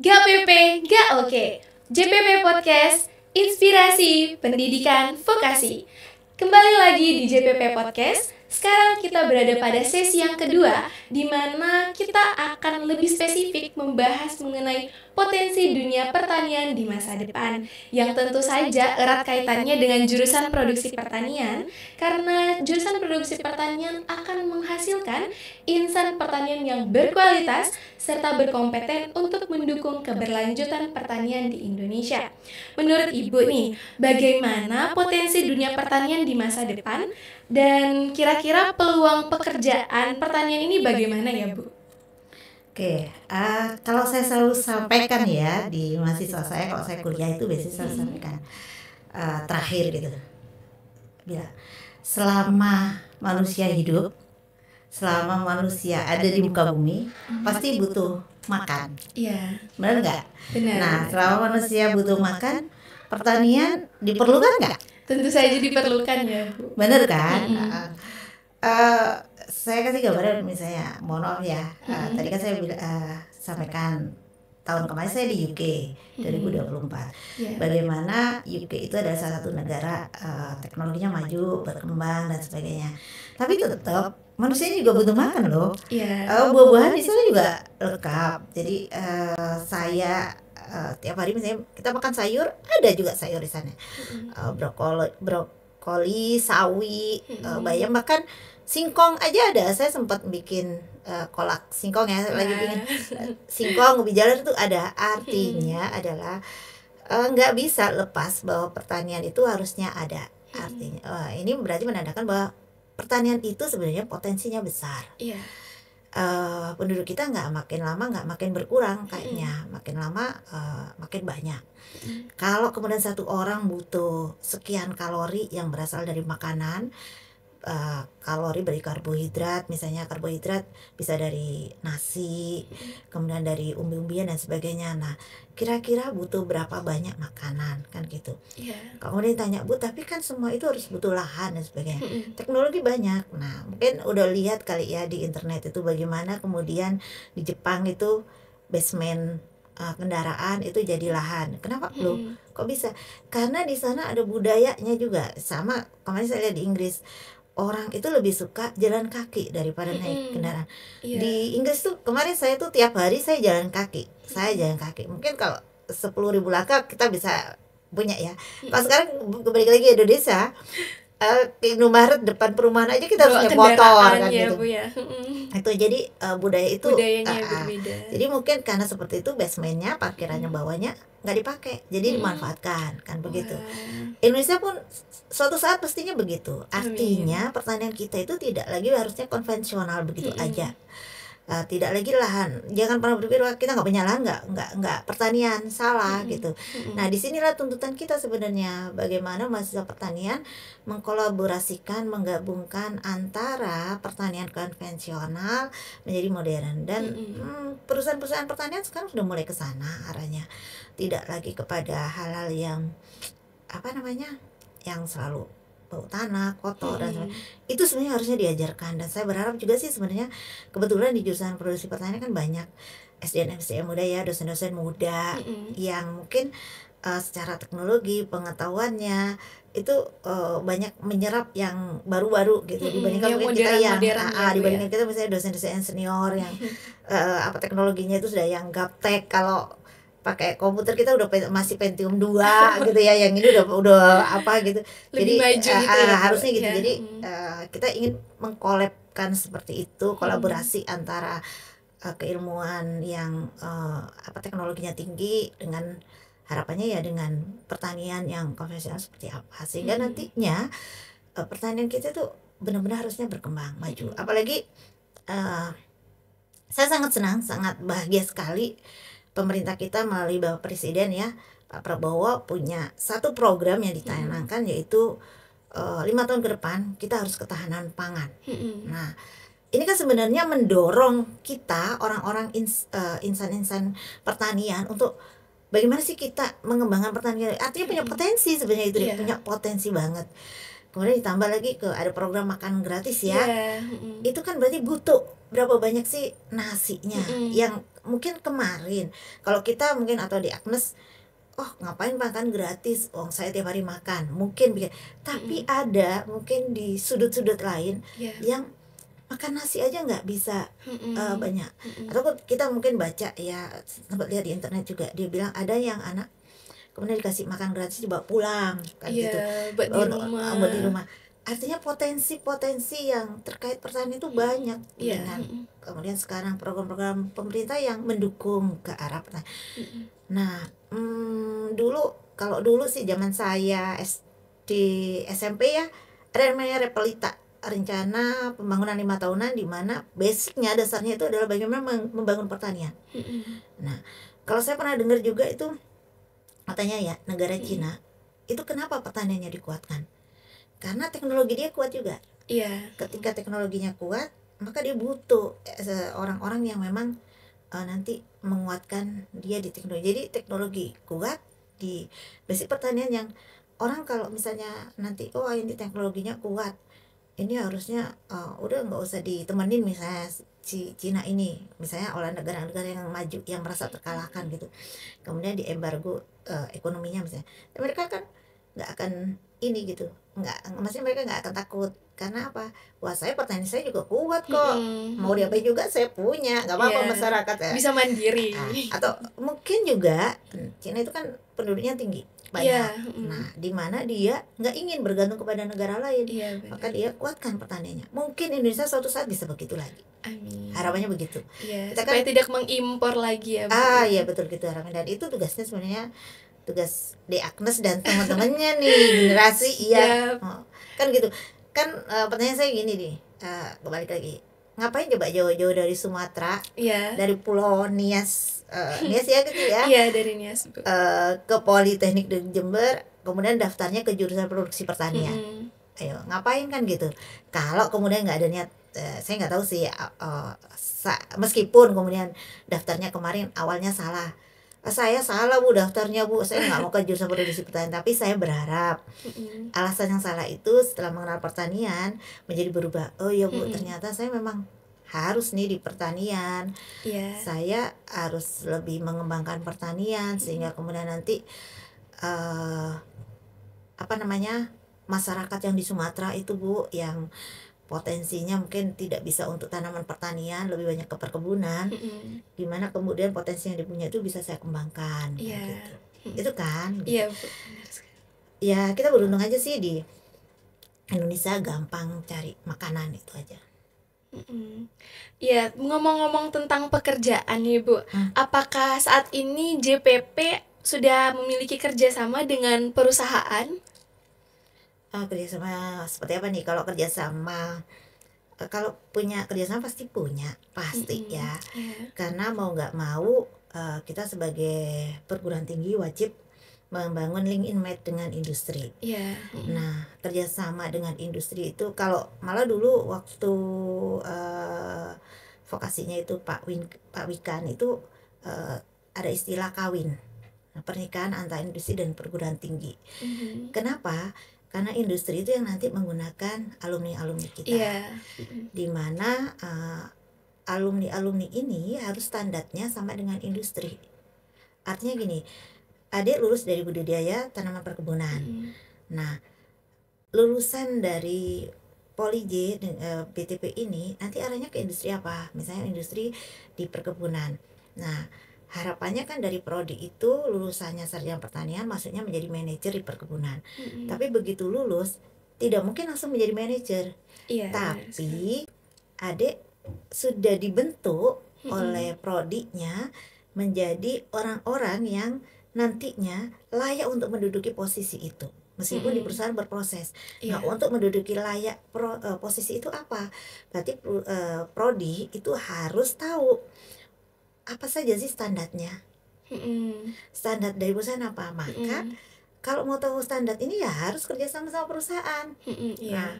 Gak PP, gak oke. JPP Podcast, inspirasi pendidikan vokasi. Kembali lagi di JPP Podcast. Sekarang kita berada pada sesi yang kedua, di mana kita akan lebih spesifik membahas mengenai potensi dunia pertanian di masa depan, yang tentu saja erat kaitannya dengan jurusan produksi pertanian, karena jurusan produksi pertanian akan menghasilkan insan pertanian yang berkualitas serta berkompeten untuk mendukung keberlanjutan pertanian di Indonesia. Menurut Ibu nih, bagaimana potensi dunia pertanian di masa depan dan kira-kira peluang pekerjaan pertanian ini bagaimana ya, Bu? Oke, kalau saya selalu sampaikan ya di mahasiswa saya, kalau saya kuliah itu biasanya selalu sampaikan terakhir gitu, bilang selama manusia hidup, selama manusia ada di muka bumi, pasti butuh makan, Iya, benar nggak? benar. Nah, selama manusia butuh makan, pertanian diperlukan nggak? Tentu saja diperlukan ya, Bu. Bener kan? Saya kasih gambaran misalnya, mohon maaf ya, tadi kan saya sampaikan tahun kemarin saya di UK 2024. Iya. Bagaimana UK itu adalah salah satu negara teknologinya maju, berkembang dan sebagainya. Tapi tetap manusia juga butuh makan loh. Iya. Buah-buahan di sana juga lengkap. Jadi saya tiap hari misalnya kita makan sayur, ada juga sayur di sana. Brokoli, sawi, bayam, bahkan singkong aja ada. Saya sempat bikin kolak singkong ya, lagi bikin singkong ubi jalar itu ada. Artinya adalah nggak bisa lepas bahwa pertanian itu harusnya ada. Artinya ini berarti menandakan bahwa pertanian itu sebenarnya potensinya besar. Iya. Penduduk kita nggak makin lama nggak makin berkurang kayaknya, makin lama makin banyak. Kalau kemudian satu orang butuh sekian kalori yang berasal dari makanan, kalori dari karbohidrat, misalnya karbohidrat bisa dari nasi, kemudian dari umbi-umbian dan sebagainya. Nah, kira-kira butuh berapa banyak makanan kan gitu. Iya. Kemudian ditanya, Bu, tapi kan semua itu harus butuh lahan dan sebagainya. Teknologi banyak. Nah, mungkin udah lihat kali ya di internet itu bagaimana kemudian di Jepang itu basement kendaraan itu jadi lahan. Kenapa belum? Kok bisa? Karena di sana ada budayanya juga. Sama kemarin saya lihat di Inggris, orang itu lebih suka jalan kaki daripada naik kendaraan. Iya. Di Inggris tuh kemarin saya tuh tiap hari saya jalan kaki. Saya jalan kaki. Mungkin kalau 10.000 langkah kita bisa punya ya. Kalau sekarang kembali lagi ke Indonesia, ke Indomaret depan perumahan aja kita harus naik motor kan ya, gitu. Bu ya. Itu jadi budaya itu Budayanya berbeda. jadi mungkin karena seperti itu basementnya, parkirannya bawahnya nggak dipakai, jadi dimanfaatkan kan begitu. Indonesia pun suatu saat pastinya begitu. Artinya pertanian kita itu tidak lagi harusnya konvensional begitu aja. Tidak lagi lahan. Jangan pernah berpikir wah, kita nggak punya lahan, nggak pertanian, salah gitu. Nah, disinilah tuntutan kita sebenarnya, bagaimana mahasiswa pertanian mengkolaborasikan, menggabungkan antara pertanian konvensional menjadi modern. Dan perusahaan-perusahaan pertanian sekarang sudah mulai ke sana arahnya, tidak lagi kepada hal-hal yang yang selalu bau tanah, kotor dan sebagainya. Itu sebenarnya harusnya diajarkan. Dan saya berharap juga sih sebenarnya, kebetulan di jurusan produksi pertanian kan banyak SDM muda ya, dosen-dosen muda yang mungkin secara teknologi pengetahuannya itu banyak menyerap yang baru-baru gitu, dibandingkan mungkin kita yang dibandingkan kita misalnya dosen-dosen senior yang teknologinya itu sudah yang gaptek. Kalau pakai komputer kita udah masih Pentium 2 gitu ya, yang ini udah apa gitu. Lebih Jadi maju gitu ya, harusnya gitu ya. Jadi kita ingin mengkolabkan seperti itu, kolaborasi antara keilmuan yang teknologinya tinggi dengan harapannya ya dengan pertanian yang konvensional seperti apa, sehingga nantinya pertanian kita tuh benar-benar harusnya berkembang maju. Apalagi saya sangat senang, sangat bahagia sekali pemerintah kita melalui Bapak Presiden ya, Pak Prabowo punya satu program yang dicanangkan, yaitu 5 tahun ke depan kita harus ketahanan pangan. Nah, ini kan sebenarnya mendorong kita orang-orang insan-insan pertanian untuk bagaimana sih kita mengembangkan pertanian. Artinya punya potensi sebenarnya itu, punya potensi banget. Kemudian ditambah lagi ada program makan gratis ya. Itu kan berarti butuh berapa banyak sih nasinya yang mungkin kemarin kalau kita mungkin atau di Agnes, oh ngapain makan gratis, oh saya tiap hari makan, mungkin pikir. Tapi ada mungkin di sudut-sudut lain Iya. yang makan nasi aja nggak bisa Mm-mm. banyak. Mm-mm. Atau kita mungkin baca ya, sempat lihat di internet juga, dia bilang ada yang anak kemudian dikasih makan gratis dibawa pulang kan Iya, gitu. buat di Buat di rumah. rumah. Artinya potensi-potensi yang terkait pertanian itu banyak, Iya. dengan Mm-mm. kemudian sekarang program-program pemerintah yang mendukung ke arah pertanian. Mm-mm. Nah, kalau dulu sih zaman saya di SMP ya, ada namanya Repelita, rencana pembangunan 5 tahunan, di mana basicnya, dasarnya itu adalah bagaimana membangun pertanian. Mm-mm. Nah, kalau saya pernah dengar juga itu, katanya ya negara Mm-mm. Cina itu kenapa pertaniannya dikuatkan? Karena teknologi dia kuat juga. Iya. Ketika teknologinya kuat, maka dia butuh orang-orang yang memang nanti menguatkan dia di teknologi. Jadi teknologi kuat di basic pertanian, yang orang kalau misalnya nanti oh ini teknologinya kuat, ini harusnya udah nggak usah ditemenin misalnya si Cina ini, misalnya oleh negara-negara yang maju yang merasa terkalahkan gitu, kemudian di embargo ekonominya misalnya. Mereka kan nggak akan ini gitu, nggak, maksudnya mereka nggak akan takut. Karena apa? Wah, saya pertanian saya juga kuat kok, Mm-mm. mau diapain juga saya punya, nggak apa-apa Iya. masyarakat ya. Bisa mandiri. Atau mungkin juga Cina itu kan penduduknya tinggi Iya. banyak. Mm. Nah, di mana dia nggak ingin bergantung kepada negara lain, Iya, maka benar. dia kuatkan pertaniannya. Mungkin Indonesia suatu saat bisa begitu lagi, Amin. harapannya begitu. Iya, Kita supaya kan tidak mengimpor lagi ya, Bu. iya betul gitu harapannya. Dan itu tugasnya sebenarnya tugas De Agnes dan teman-temannya nih, generasi iya. Siap. Kan gitu kan. Pertanyaan saya gini nih, kembali lagi, ngapain coba jauh-jauh dari Sumatera, Iya. dari Pulau Nias, Nias ya gitu ya, Iya, dari Nias, Bu. ke Politeknik di Jember, kemudian daftarnya ke jurusan produksi pertanian. Mm-mm. Ayo ngapain kan gitu. Kalau kemudian nggak ada niat, saya nggak tahu sih, meskipun kemudian daftarnya kemarin awalnya salah. Saya salah Bu daftarnya Bu, saya nggak mau ke jurusan produksi pertanian, tapi saya berharap Mm-mm. alasan yang salah itu setelah mengenal pertanian menjadi berubah. Oh ya Bu, Mm-mm. ternyata saya memang harus nih di pertanian, Iya. saya harus lebih mengembangkan pertanian sehingga kemudian nanti apa namanya, masyarakat yang di Sumatera itu Bu, yang potensinya mungkin tidak bisa untuk tanaman pertanian, lebih banyak ke perkebunan, Mm-mm. gimana kemudian potensi yang dipunya itu bisa saya kembangkan kayak Iya. gitu. Itu kan gitu. Iya, Bu. Benar sekali. Ya kita beruntung aja sih di Indonesia, gampang cari makanan itu aja. Mm-mm. Ya, ngomong-ngomong tentang pekerjaan nih, Bu. Apakah saat ini JPP sudah memiliki kerjasama dengan perusahaan? Kerjasama seperti apa nih? Kalau kerjasama, kalau punya kerjasama pasti punya, pasti Mm-mm. ya. Iya. Karena mau nggak mau kita sebagai perguruan tinggi wajib membangun link in match dengan industri. Iya. Mm-mm. Nah, kerjasama dengan industri itu, kalau malah dulu waktu vokasinya itu Pak Wikan itu ada istilah kawin, pernikahan antara industri dan perguruan tinggi. Mhm. Kenapa? Karena industri itu yang nanti menggunakan alumni-alumni kita, Iya. Mm-mm. di mana alumni-alumni ini harus standarnya sama dengan industri. Artinya gini, adik lulus dari budidaya tanaman perkebunan. Mm-mm. Nah, lulusan dari Poli J BTP ini nanti arahnya ke industri apa? Misalnya industri di perkebunan. Nah, harapannya kan dari prodi itu lulusannya sarjana pertanian masuknya menjadi manajer di perkebunan. Mm-mm. Tapi begitu lulus tidak mungkin langsung menjadi manajer. Iya, benar sekali. Tapi adik sudah dibentuk Mm-mm. oleh prodinya menjadi orang-orang yang nantinya layak untuk menduduki posisi itu, meskipun di Mm-mm. perusahaan berproses. Iya. Nah, untuk menduduki layak posisi itu apa? Berarti prodi itu harus tahu apa saja sih standarnya. Mm-mm. Standar dari perusahaan apa? Maka Mm-mm. kalau mau tahu standar ini ya harus kerjasama sama perusahaan. Mm-mm. Iya. Nah,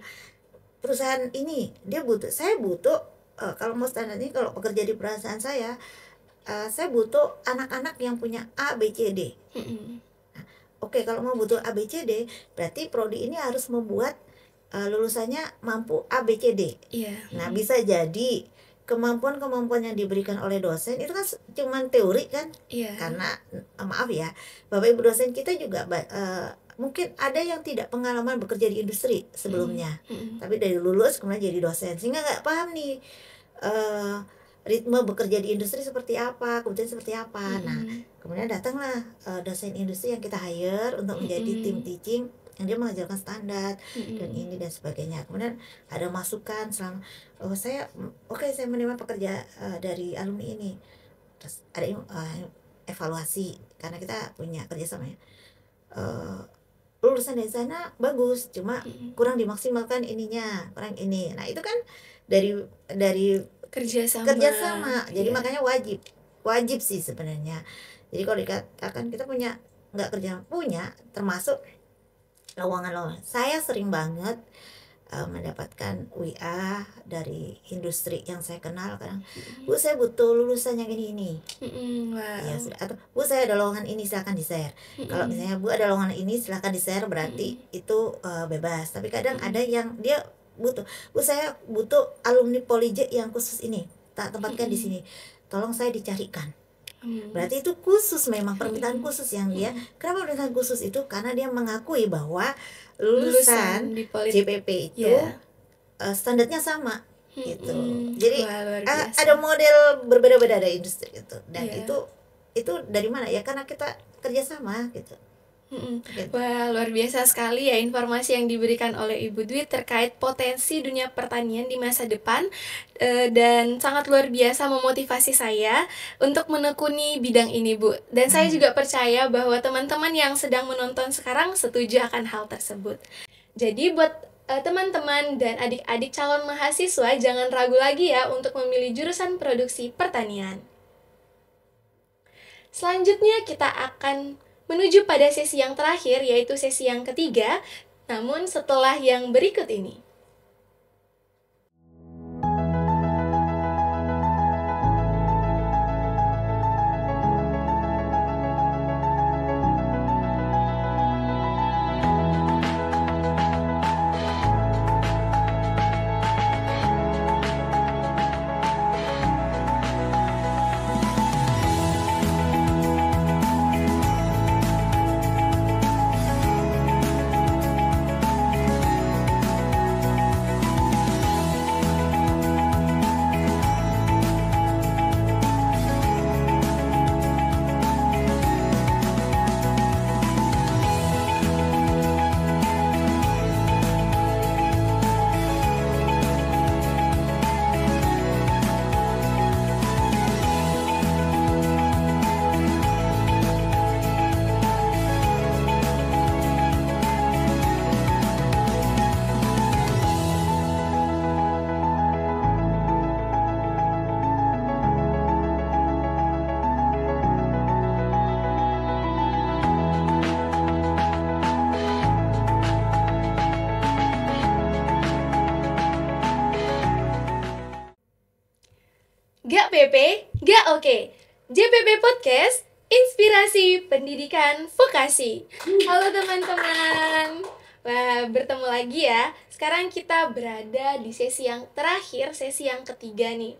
perusahaan ini saya butuh kalau mau standar ini, kalau pekerja di perusahaan saya butuh anak-anak yang punya A, B, C, D. Mm-mm. Oke, kalau mau butuh A, B, C, D, berarti prodi ini harus membuat lulusannya mampu A, B, C, D. Iya. Nah, bisa jadi kemampuan-kemampuan yang diberikan oleh dosen itu kan cuman teori kan. Iya. Karena maaf ya, Bapak Ibu dosen kita juga mungkin ada yang tidak pengalaman bekerja di industri sebelumnya, tapi dari lulus kemudian jadi dosen sehingga nggak paham nih ritme bekerja di industri seperti apa, kemudian seperti apa. Nah, kemudian datanglah dosen industri yang kita hire untuk menjadi tim teaching yang dia mengajarkan standar dan ini dan sebagainya. Kemudian ada masukan selama saya menerima pekerja dari alumni ini. Terus ada evaluasi karena kita punya kerjasama ya. Lulusan dari sana bagus, cuma kurang dimaksimalkan ininya, kurang ini. Nah, itu kan dari kerjasama. Jadi makanya wajib sih sebenarnya. Jadi kalau dikatakan kita punya termasuk lowongan. Saya sering banget mendapatkan WA dari industri yang saya kenal kadang, Bu saya butuh lulusan yang ini. Wow. Ya sudah, atau Bu saya ada lowongan ini silakan di share. Kalau misalnya Bu ada lowongan ini silakan di share berarti itu bebas. Tapi kadang ada yang dia butuh, Bu saya butuh alumni Polije yang khusus ini, tak tempatkan di sini, tolong saya dicarikan. Berarti itu khusus, memang permintaan khusus yang dia. Kenapa permintaan khusus itu? Karena dia mengakui bahwa lulusan di JPP itu standarnya sama gitu. Jadi wah, ada model berbeda-beda dari industri itu. Dan itu dari mana ya? Karena kita kerjasama gitu. Wah, luar biasa sekali ya informasi yang diberikan oleh Ibu Dwi terkait potensi dunia pertanian di masa depan, dan sangat luar biasa memotivasi saya untuk menekuni bidang ini, Bu. Dan saya juga percaya bahwa teman-teman yang sedang menonton sekarang setuju akan hal tersebut. Jadi buat teman-teman dan adik-adik calon mahasiswa jangan ragu lagi ya untuk memilih jurusan produksi pertanian. Selanjutnya kita akan menuju pada sesi yang terakhir, yaitu sesi yang ketiga, namun setelah yang berikut ini. Gak PP, gak oke. JPP Podcast, Inspirasi Pendidikan Vokasi. Halo teman-teman. Wah, bertemu lagi ya. Sekarang kita berada di sesi yang terakhir, sesi yang ketiga nih,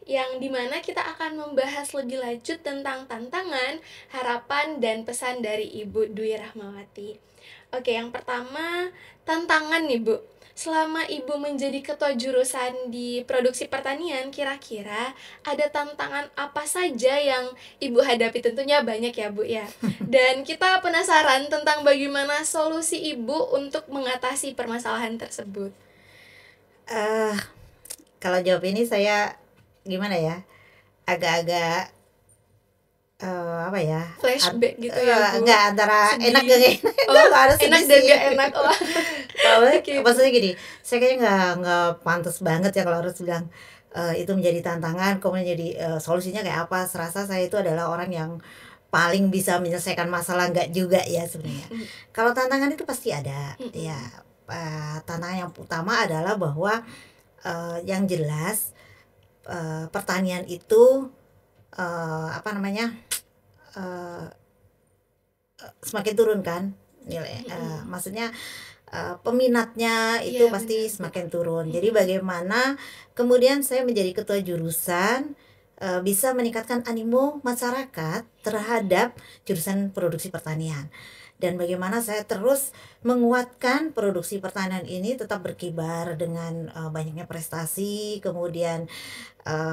yang dimana kita akan membahas lebih lanjut tentang tantangan, harapan, dan pesan dari Ibu Dwi Rahmawati. Oke, yang pertama, tantangan nih Bu. Selama Ibu menjadi ketua jurusan di produksi pertanian, kira-kira ada tantangan apa saja yang Ibu hadapi? Tentunya banyak ya Bu ya. Dan kita penasaran tentang bagaimana solusi Ibu untuk mengatasi permasalahan tersebut. Kalau jawab ini saya gimana ya, agak-agak apa ya, flashback gitu ya Bu? Enggak, antara sedih. enak gak enak, harus enak dan gak enak. Maksudnya gini, saya kayaknya nggak pantas banget ya kalau harus bilang itu menjadi tantangan kemudian jadi solusinya kayak apa. Serasa saya itu adalah orang yang paling bisa menyelesaikan masalah, nggak juga ya sebenarnya. Kalau tantangan itu pasti ada ya. Tantangan yang utama adalah bahwa yang jelas pertanian itu semakin turun kan nilai, maksudnya peminatnya itu Iya, pasti benar, Bu. semakin turun. Jadi bagaimana kemudian saya menjadi ketua jurusan bisa meningkatkan animo masyarakat terhadap jurusan produksi pertanian, dan bagaimana saya terus menguatkan produksi pertanian ini tetap berkibar dengan banyaknya prestasi, kemudian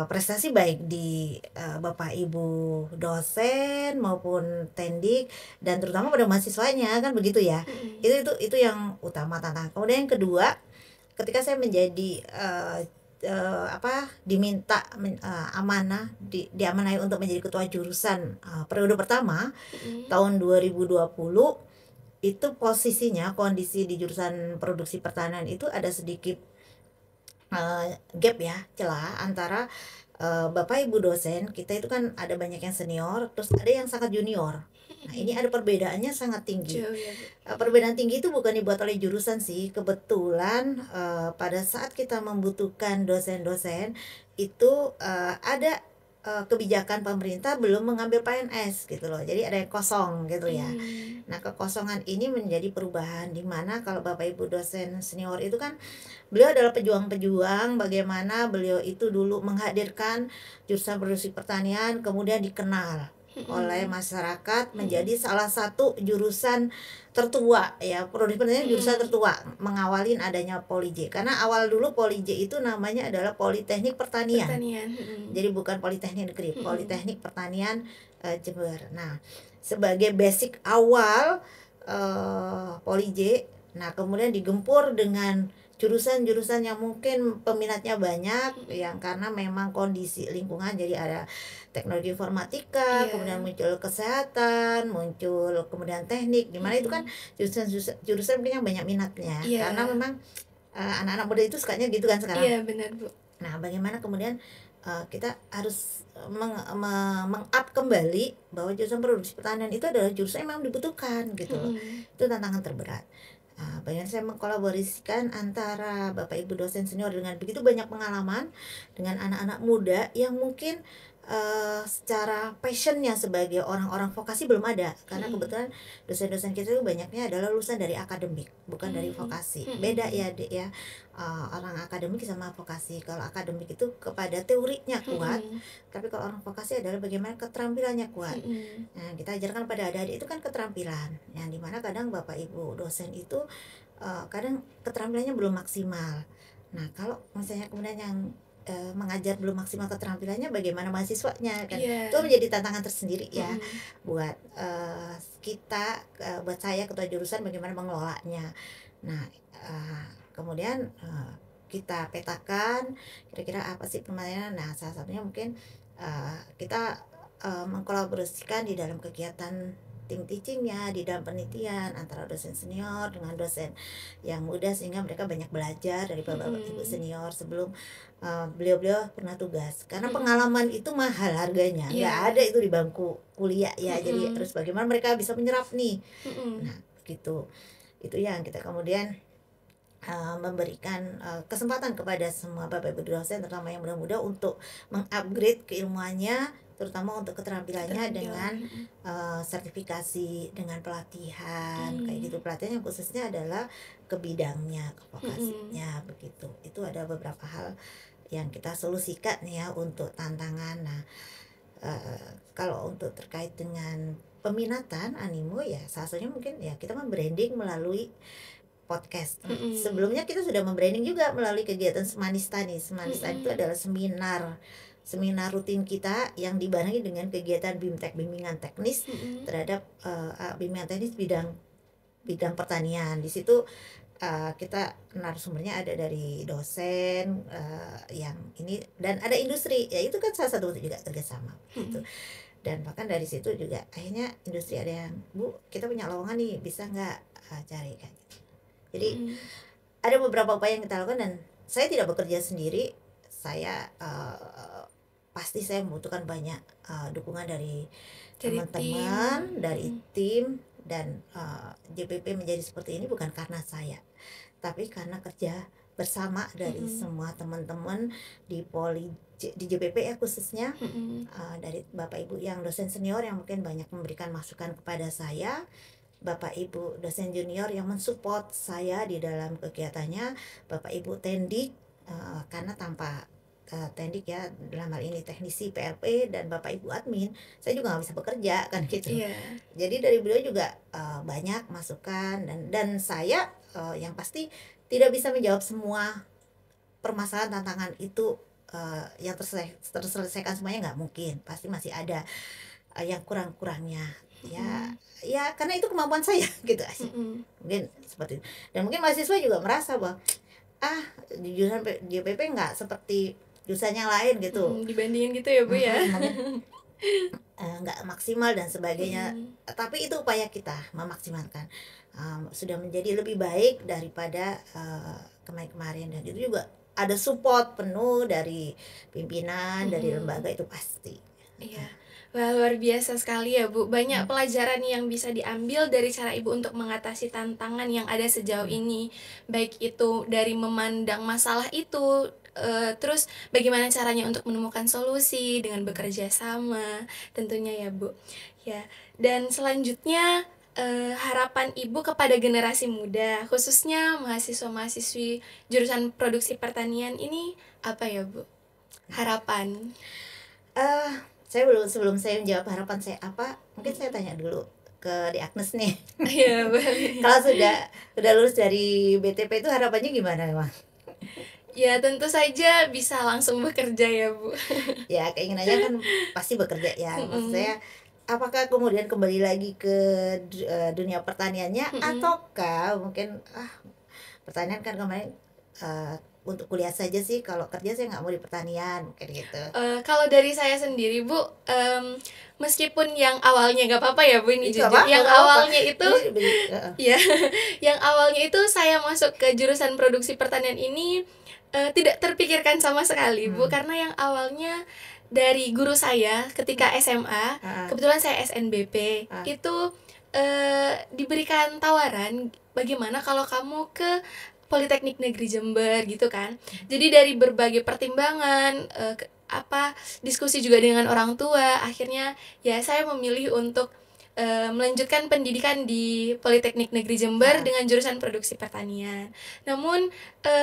prestasi baik di Bapak Ibu dosen maupun tendik, dan terutama pada mahasiswanya, kan begitu ya. Mm-mm. Itu yang utama tantangan. Kemudian yang kedua, ketika saya menjadi diminta amanah, diamanai untuk menjadi ketua jurusan periode pertama Mm-mm. tahun 2020, itu posisinya kondisi di jurusan produksi pertanian itu ada sedikit gap ya, celah antara Bapak Ibu dosen kita itu kan ada banyak yang senior, terus ada yang sangat junior. Nah, ini ada perbedaannya sangat tinggi. Jauh ya, Bu. Perbedaan tinggi itu bukan dibuat oleh jurusan sih. Kebetulan pada saat kita membutuhkan dosen-dosen itu ada kebijakan pemerintah belum mengambil PNS gitu loh. Jadi ada yang kosong gitu ya. Nah, kekosongan ini menjadi perubahan, di mana kalau Bapak Ibu dosen senior itu kan beliau adalah pejuang-pejuang, bagaimana beliau itu dulu menghadirkan jurusan produksi pertanian kemudian dikenal oleh masyarakat menjadi salah satu jurusan tertua ya, produksi pertanian jurusan tertua, mengawalin adanya Poli J. Karena awal dulu Poli J itu namanya adalah Politeknik Pertanian. Pertanian. Jadi bukan Politeknik Negeri, Politeknik Pertanian Jember. Nah, sebagai basic awal Poli J, nah kemudian digempur dengan jurusan-jurusan yang mungkin peminatnya banyak, yang karena memang kondisi lingkungan, jadi ada teknologi informatika, kemudian muncul kesehatan, muncul kemudian teknik, dimana itu kan jurusan yang banyak minatnya, karena memang anak-anak muda itu sukanya gitu kan sekarang. Iya, benar, Bu. Nah, bagaimana kemudian kita harus meng-up kembali bahwa jurusan produksi pertanian itu adalah jurusan yang memang dibutuhkan gitu loh. Itu tantangan terberat. Bagaimana saya mengkolaborasikan antara Bapak Ibu dosen senior dengan begitu banyak pengalaman dengan anak-anak muda yang mungkin secara passionnya sebagai orang-orang vokasi belum ada, karena kebetulan dosen-dosen kita itu banyaknya adalah lulusan dari akademik, bukan dari vokasi. Beda ya, Dek ya. Orang akademik sama vokasi. Kalau akademik itu kepada teorinya kuat, tapi kalau orang vokasi adalah bagaimana keterampilannya kuat. Nah, kita ajarkan pada adik-adik itu kan keterampilan, yang dimana kadang Bapak Ibu dosen itu kadang keterampilannya belum maksimal. Nah, kalau misalnya kemudian yang mengajar belum maksimal keterampilannya, bagaimana mahasiswanya kan? Itu menjadi tantangan tersendiri ya buat kita, buat saya ketua jurusan, bagaimana mengelolanya. Nah, kemudian kita petakan kira-kira apa sih permasalahan. Nah, salah satunya mungkin kita mengkolaborasikan di dalam kegiatan tim teachingnya, di dalam penelitian antara dosen senior dengan dosen yang muda, sehingga mereka banyak belajar dari bapak ibu senior sebelum beliau-beliau pernah tugas, karena pengalaman itu mahal harganya, nggak ada itu di bangku kuliah ya. Jadi terus bagaimana mereka bisa menyerap nih. Nah, begitu. Itu yang kita kemudian memberikan kesempatan kepada semua bapak ibu dosen, terutama yang muda-muda, untuk mengupgrade keilmuannya, terutama untuk keterampilannya dengan sertifikasi, dengan pelatihan kayak gitu. Pelatihan yang khususnya adalah ke bidangnya, ke vokasinya, begitu. Itu ada beberapa hal yang kita solusikan ya untuk tantangan. Nah, kalau untuk terkait dengan peminatan animo ya, salah satunya mungkin ya kita membranding melalui podcast. Sebelumnya kita sudah membranding juga melalui kegiatan Semanista nih. Semanista itu adalah seminar rutin kita yang dibarengi dengan kegiatan BIMTEK, bimbingan teknis terhadap bimbingan teknis bidang pertanian. Di situ kita narasumbernya ada dari dosen yang ini, dan ada industri ya, itu kan salah satu juga kerjasama gitu. Dan bahkan dari situ juga akhirnya industri ada yang, Bu, kita punya lowongan nih, bisa nggak cari kan gitu. Jadi ada beberapa upaya yang kita lakukan, dan saya tidak bekerja sendiri. Saya pasti saya membutuhkan banyak dukungan dari teman-teman, dari tim, dan JPP menjadi seperti ini bukan karena saya, tapi karena kerja bersama dari semua teman-teman di di JPP ya khususnya, dari Bapak Ibu yang dosen senior yang mungkin banyak memberikan masukan kepada saya, Bapak Ibu dosen junior yang mensupport saya di dalam kegiatannya, Bapak Ibu Tendik, karena tanpa Tendik ya, dalam hal ini teknisi PLP dan Bapak Ibu admin, saya juga nggak bisa bekerja kan gitu. Iya. Jadi dari beliau juga banyak masukan, dan saya yang pasti tidak bisa menjawab semua permasalahan tantangan itu yang terselesaikan semuanya, nggak mungkin, pasti masih ada yang kurang-kurangnya ya. Ya karena itu kemampuan saya gitu aja, mungkin seperti itu. Dan mungkin mahasiswa juga merasa bahwa di jurusan JPP nggak seperti jurusan yang lain gitu, Dibandingin gitu ya Bu ya. mungkin nggak maksimal dan sebagainya. Tapi itu upaya kita memaksimalkan, sudah menjadi lebih baik daripada kemarin-kemarin, dan itu juga ada support penuh dari pimpinan, dari lembaga, itu pasti. Iya. Wah, luar biasa sekali ya Bu. Banyak pelajaran yang bisa diambil dari cara Ibu untuk mengatasi tantangan yang ada sejauh ini. Baik itu dari memandang masalah itu, terus bagaimana caranya untuk menemukan solusi dengan bekerja sama tentunya ya Bu. Ya, dan selanjutnya harapan Ibu kepada generasi muda, khususnya mahasiswa-mahasiswi jurusan produksi pertanian ini apa ya Bu? Harapan. Saya sebelum saya menjawab harapan saya apa, mungkin saya tanya dulu ke Di Agnes nih. Iya, boleh. Kalau sudah lulus dari BTP itu harapannya gimana emang? Ya tentu saja bisa langsung bekerja ya Bu. Ya keinginannya kan pasti bekerja ya. Maksud saya, apakah kemudian kembali lagi ke dunia pertaniannya, ataukah mungkin pertanian kan kemarin untuk kuliah saja sih, kalau kerja saya nggak mau di pertanian, mungkin gitu. Kalau dari saya sendiri Bu, meskipun yang awalnya nggak apa-apa ya Bu, ini jujur, yang awalnya itu ya, yang awalnya itu saya masuk ke jurusan produksi pertanian ini tidak terpikirkan sama sekali Bu, karena yang awalnya dari guru saya ketika SMA, kebetulan saya SNBP, itu diberikan tawaran bagaimana kalau kamu ke Politeknik Negeri Jember gitu kan. Jadi dari berbagai pertimbangan, diskusi juga dengan orang tua, akhirnya ya saya memilih untuk melanjutkan pendidikan di Politeknik Negeri Jember dengan jurusan produksi pertanian. Namun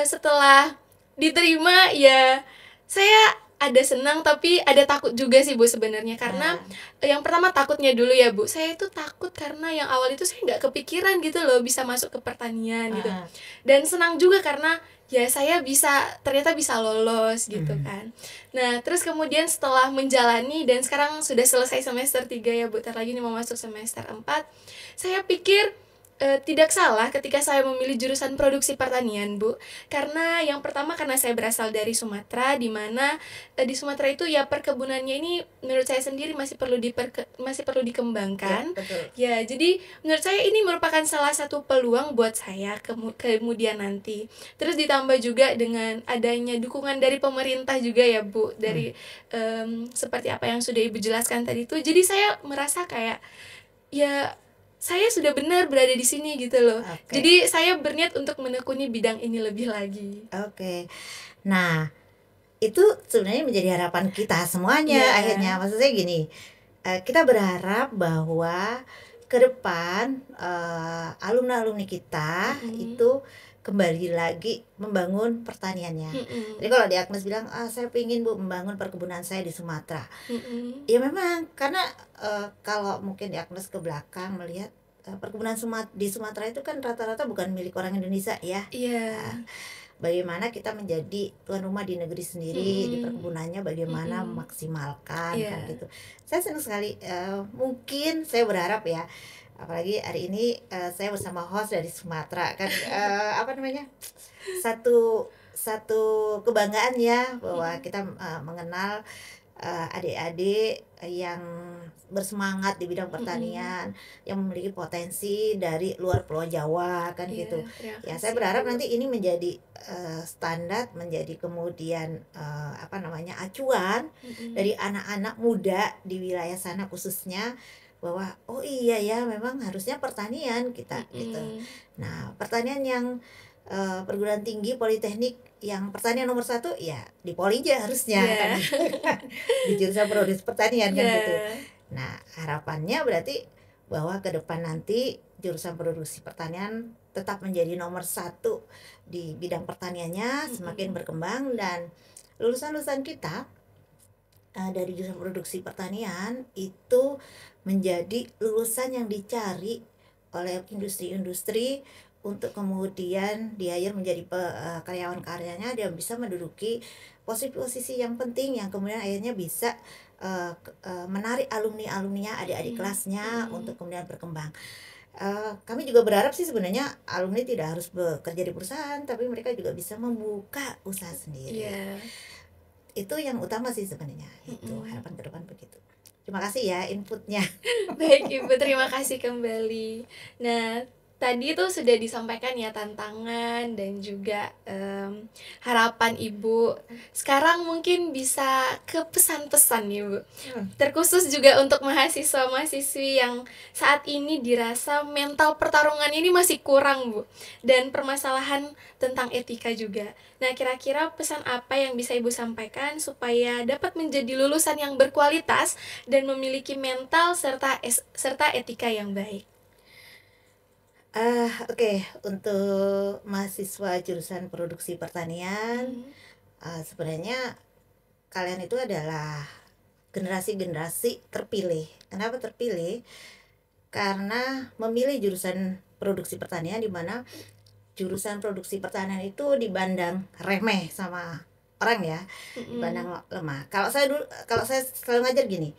setelah diterima ya saya ada senang tapi ada takut juga sih Bu sebenarnya, karena yang pertama takutnya dulu ya Bu, saya itu takut karena yang awal itu saya nggak kepikiran gitu loh bisa masuk ke pertanian gitu, dan senang juga karena ya saya ternyata bisa lolos gitu kan. Nah terus kemudian setelah menjalani dan sekarang sudah selesai semester 3 ya Bu, lagi nih mau masuk semester 4, saya pikir tidak salah ketika saya memilih jurusan produksi pertanian Bu, karena yang pertama karena saya berasal dari Sumatera, di mana di Sumatera itu ya perkebunannya ini menurut saya sendiri masih perlu dikembangkan ya, jadi menurut saya ini merupakan salah satu peluang buat saya kemudian nanti. Terus ditambah juga dengan adanya dukungan dari pemerintah juga ya Bu, dari seperti apa yang sudah Ibu jelaskan tadi itu, jadi saya merasa kayak ya saya sudah benar berada di sini gitu loh. Jadi saya berniat untuk menekuni bidang ini lebih lagi. Nah itu sebenarnya menjadi harapan kita semuanya akhirnya. Maksud saya gini, kita berharap bahwa ke depan alumni-alumni kita itu kembali lagi membangun pertaniannya. Jadi kalau Di Agnes bilang, saya pengen Bu membangun perkebunan saya di Sumatera. Ya memang karena kalau mungkin Di Agnes ke belakang melihat perkebunan di Sumatera itu kan rata-rata bukan milik orang Indonesia ya. Bagaimana kita menjadi tuan rumah di negeri sendiri, di perkebunannya bagaimana memaksimalkan kan gitu. Saya senang sekali. Mungkin saya berharap ya, apalagi hari ini saya bersama host dari Sumatera kan, satu kebanggaan ya bahwa kita mengenal adik-adik yang bersemangat di bidang pertanian, yang memiliki potensi dari luar Pulau Jawa kan gitu. Ya saya berharap nanti ini menjadi standar, menjadi kemudian acuan dari anak-anak muda di wilayah sana khususnya, bahwa oh iya ya memang harusnya pertanian kita gitu. Nah pertanian yang perguruan tinggi politeknik yang pertanian nomor 1 ya di Polija harusnya kan di jurusan produksi pertanian kan gitu. Nah harapannya berarti bahwa ke depan nanti jurusan produksi pertanian tetap menjadi nomor satu di bidang pertaniannya, semakin berkembang, dan lulusan-lulusan kita dari jurusan produksi pertanian itu menjadi lulusan yang dicari oleh industri-industri untuk kemudian di-hire menjadi karyawan karyanya, dia bisa menduduki posisi-posisi yang penting yang kemudian akhirnya bisa menarik alumni-alumninya, adik-adik kelasnya untuk kemudian berkembang. Kami juga berharap sih sebenarnya alumni tidak harus bekerja di perusahaan, tapi mereka juga bisa membuka usaha sendiri. Itu yang utama sih sebenarnya. Itu harapan ke depan begitu. Terima kasih ya inputnya. Baik Ibu, terima kasih kembali. Nah, tadi tuh sudah disampaikan ya tantangan dan juga harapan Ibu. Sekarang mungkin bisa ke pesan-pesan nih Bu. Terkhusus juga untuk mahasiswa-mahasiswi yang saat ini dirasa mental pertarungan ini masih kurang Bu. Dan permasalahan tentang etika juga. Nah, kira-kira pesan apa yang bisa Ibu sampaikan supaya dapat menjadi lulusan yang berkualitas dan memiliki mental serta etika yang baik? Oke, untuk mahasiswa jurusan produksi pertanian, sebenarnya kalian itu adalah generasi-generasi terpilih. Kenapa terpilih? Karena memilih jurusan produksi pertanian, di mana jurusan produksi pertanian itu dipandang remeh sama orang ya, dipandang lemah. Kalau saya selalu ngajar gini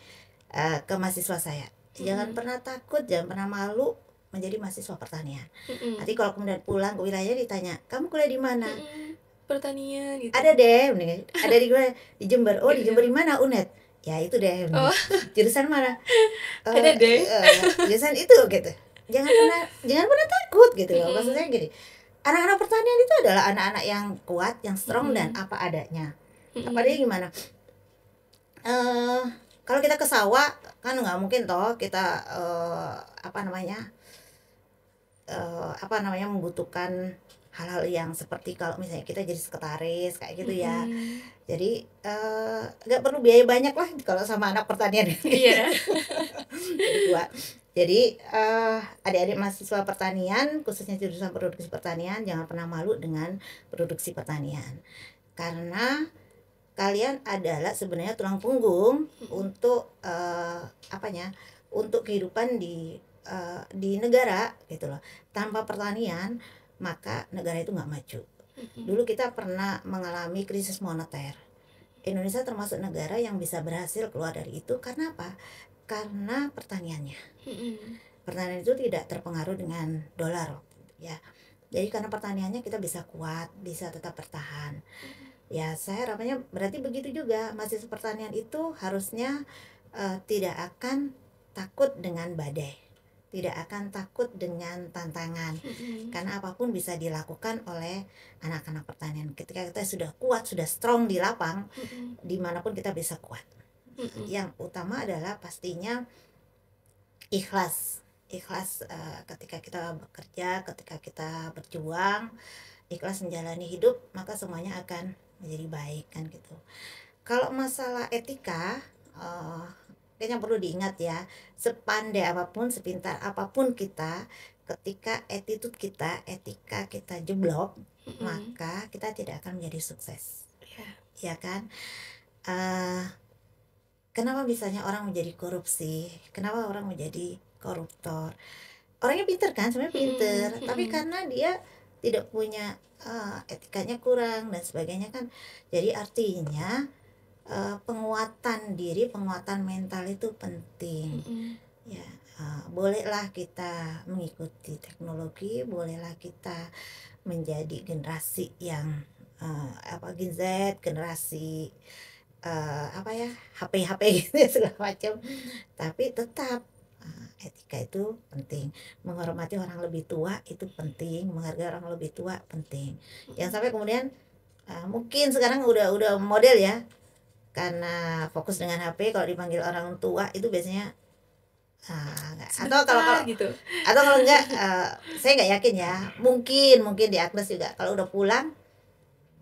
ke mahasiswa saya, jangan pernah takut, jangan pernah malu menjadi mahasiswa pertanian. Nanti kalau kemudian pulang ke wilayahnya ditanya, kamu kuliah di mana? Pertanian gitu. Ada deh, ada di Jember. Oh, di Jember di mana? UNED. Ya itu deh. Jurusan mana? Ada deh. Jurusan itu gitu. Jangan pernah takut gitu loh. Maksudnya gini, anak-anak pertanian itu adalah anak-anak yang kuat, yang strong, dan apa adanya. Apa adanya gimana? Kalau kita ke sawah kan nggak mungkin toh kita membutuhkan hal-hal yang seperti kalau misalnya kita jadi sekretaris kayak gitu ya. Jadi nggak perlu biaya banyak lah kalau sama anak pertanian. Iya. Jadi adik-adik mahasiswa pertanian, khususnya jurusan produksi pertanian, jangan pernah malu dengan produksi pertanian, karena kalian adalah sebenarnya tulang punggung untuk untuk kehidupan di negara gitu loh. Tanpa pertanian maka negara itu nggak maju. Dulu kita pernah mengalami krisis moneter. Indonesia termasuk negara yang bisa berhasil keluar dari itu karena apa? Karena pertaniannya. Pertanian itu tidak terpengaruh dengan dolar ya. Jadi karena pertaniannya kita bisa kuat, bisa tetap bertahan. Ya, saya harapannya berarti begitu juga. Mahasiswa pertanian itu harusnya tidak akan takut dengan badai, tidak akan takut dengan tantangan, karena apapun bisa dilakukan oleh anak-anak pertanian. Ketika kita sudah kuat, sudah strong di lapang, dimanapun kita bisa kuat. Yang utama adalah pastinya ikhlas ketika kita bekerja, ketika kita berjuang, ikhlas menjalani hidup, maka semuanya akan menjadi baik kan gitu. Kalau masalah etika, kayaknya perlu diingat ya, sepandai apapun, sepintar apapun kita, ketika etika kita jeblok, maka kita tidak akan menjadi sukses. Ya kan? Kenapa misalnya orang menjadi korupsi? Kenapa orang menjadi koruptor? Orangnya pintar kan, sebenarnya pintar, tapi karena dia tidak punya etikanya kurang dan sebagainya kan. Jadi artinya penguatan diri, penguatan mental itu penting. Ya, bolehlah kita mengikuti teknologi, bolehlah kita menjadi generasi yang Gen Z, generasi HP gitu ya, segala macam. Tapi tetap etika itu penting, menghormati orang lebih tua itu penting, menghargai orang lebih tua penting. Yang sampai kemudian mungkin sekarang udah model ya, karena fokus dengan HP, kalau dipanggil orang tua itu biasanya atau kalau enggak, saya nggak yakin ya, mungkin di Agnes juga kalau udah pulang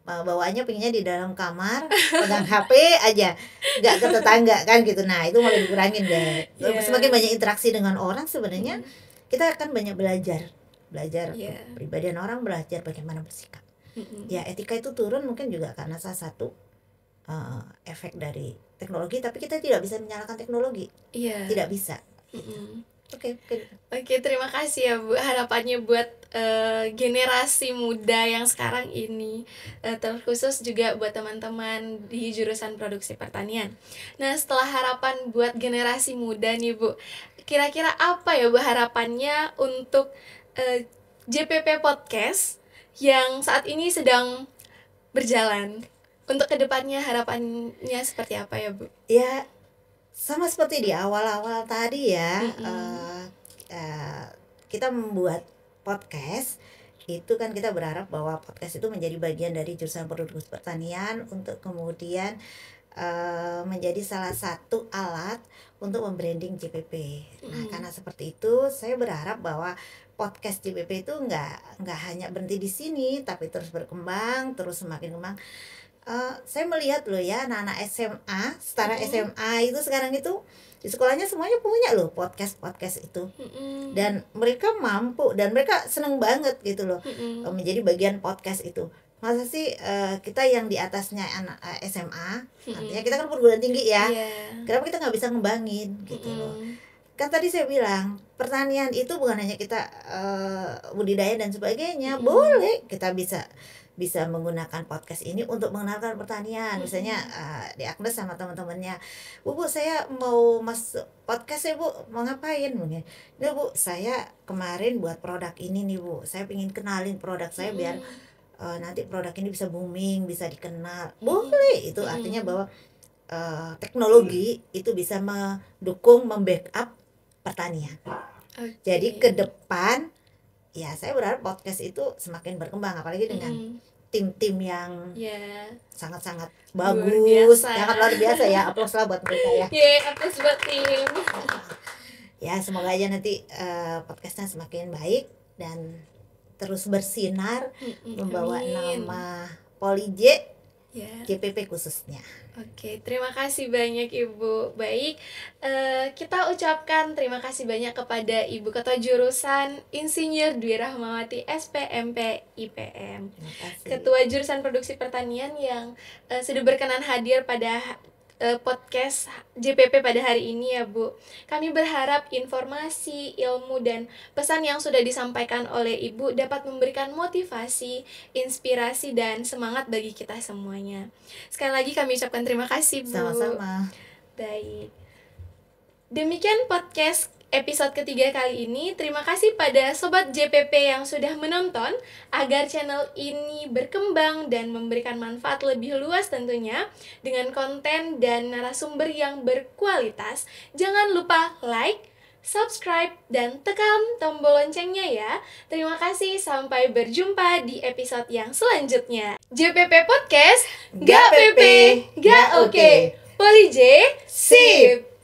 bawaannya pinginnya di dalam kamar pegang HP aja, nggak ke tetangga kan gitu. Nah itu mulai dikurangin deh. Semakin banyak interaksi dengan orang sebenarnya kita akan banyak belajar Iya. kepribadian orang, belajar bagaimana bersikap. Mm-mm. Ya etika itu turun mungkin juga karena salah satu efek dari teknologi, tapi kita tidak bisa menyalahkan teknologi, Iya. tidak bisa. Mm-mm. Oke. Oke, terima kasih ya Bu. Harapannya buat generasi muda yang sekarang ini, terkhusus juga buat teman-teman di jurusan produksi pertanian. Nah, setelah harapan buat generasi muda nih Bu, kira-kira apa ya Bu harapannya untuk JPP Podcast yang saat ini sedang berjalan? Untuk kedepannya harapannya seperti apa ya Bu? Ya sama seperti di awal-awal tadi ya, kita membuat podcast itu kan kita berharap bahwa podcast itu menjadi bagian dari jurusan produksi pertanian untuk kemudian menjadi salah satu alat untuk membranding JPP. Nah, karena seperti itu saya berharap bahwa podcast JPP itu nggak hanya berhenti di sini, tapi terus berkembang, terus semakin kembang. Saya melihat loh ya, anak-anak SMA, setara SMA itu sekarang itu di sekolahnya semuanya punya loh podcast itu, dan mereka mampu dan mereka seneng banget gitu loh menjadi bagian podcast itu. Masa sih kita yang di atasnya anak SMA, artinya kita kan perguruan tinggi ya, kenapa kita nggak bisa ngembangin gitu loh. Kan tadi saya bilang pertanian itu bukan hanya kita budidaya dan sebagainya, boleh kita bisa menggunakan podcast ini untuk mengenalkan pertanian. Misalnya di Agnes sama teman-temannya, Bu saya mau masuk podcast ya Bu, mau ngapain mungkin? Ya Bu, saya kemarin buat produk ini nih Bu, saya pengen kenalin produk saya biar nanti produk ini bisa booming, bisa dikenal. Boleh, itu artinya bahwa teknologi itu bisa mendukung, membackup pertanian. Jadi ke depan ya saya berharap podcast itu semakin berkembang, apalagi dengan tim-tim yang sangat-sangat bagus, sangat luar biasa ya. Aplaus lah buat mereka ya. Aplaus buat tim. Ya, semoga aja nanti podcastnya semakin baik dan terus bersinar, membawa nama Polije, JPP khususnya. Oke, terima kasih banyak Ibu. Baik, kita ucapkan terima kasih banyak kepada Ibu Ketua Jurusan Insinyur Dwi Rahmawati SPMP IPM, Ketua Jurusan Produksi Pertanian yang sudah berkenan hadir pada podcast JPP pada hari ini ya Bu. Kami berharap informasi, ilmu, dan pesan yang sudah disampaikan oleh Ibu dapat memberikan motivasi, inspirasi, dan semangat bagi kita semuanya. Sekali lagi kami ucapkan terima kasih Bu. Sama-sama. Baik, demikian podcast episode ketiga kali ini. Terima kasih pada Sobat JPP yang sudah menonton. Agar channel ini berkembang dan memberikan manfaat lebih luas tentunya, dengan konten dan narasumber yang berkualitas, jangan lupa like, subscribe, dan tekan tombol loncengnya ya. Terima kasih, sampai berjumpa di episode yang selanjutnya. JPP Podcast, gak PP, gak oke. Polije, sip!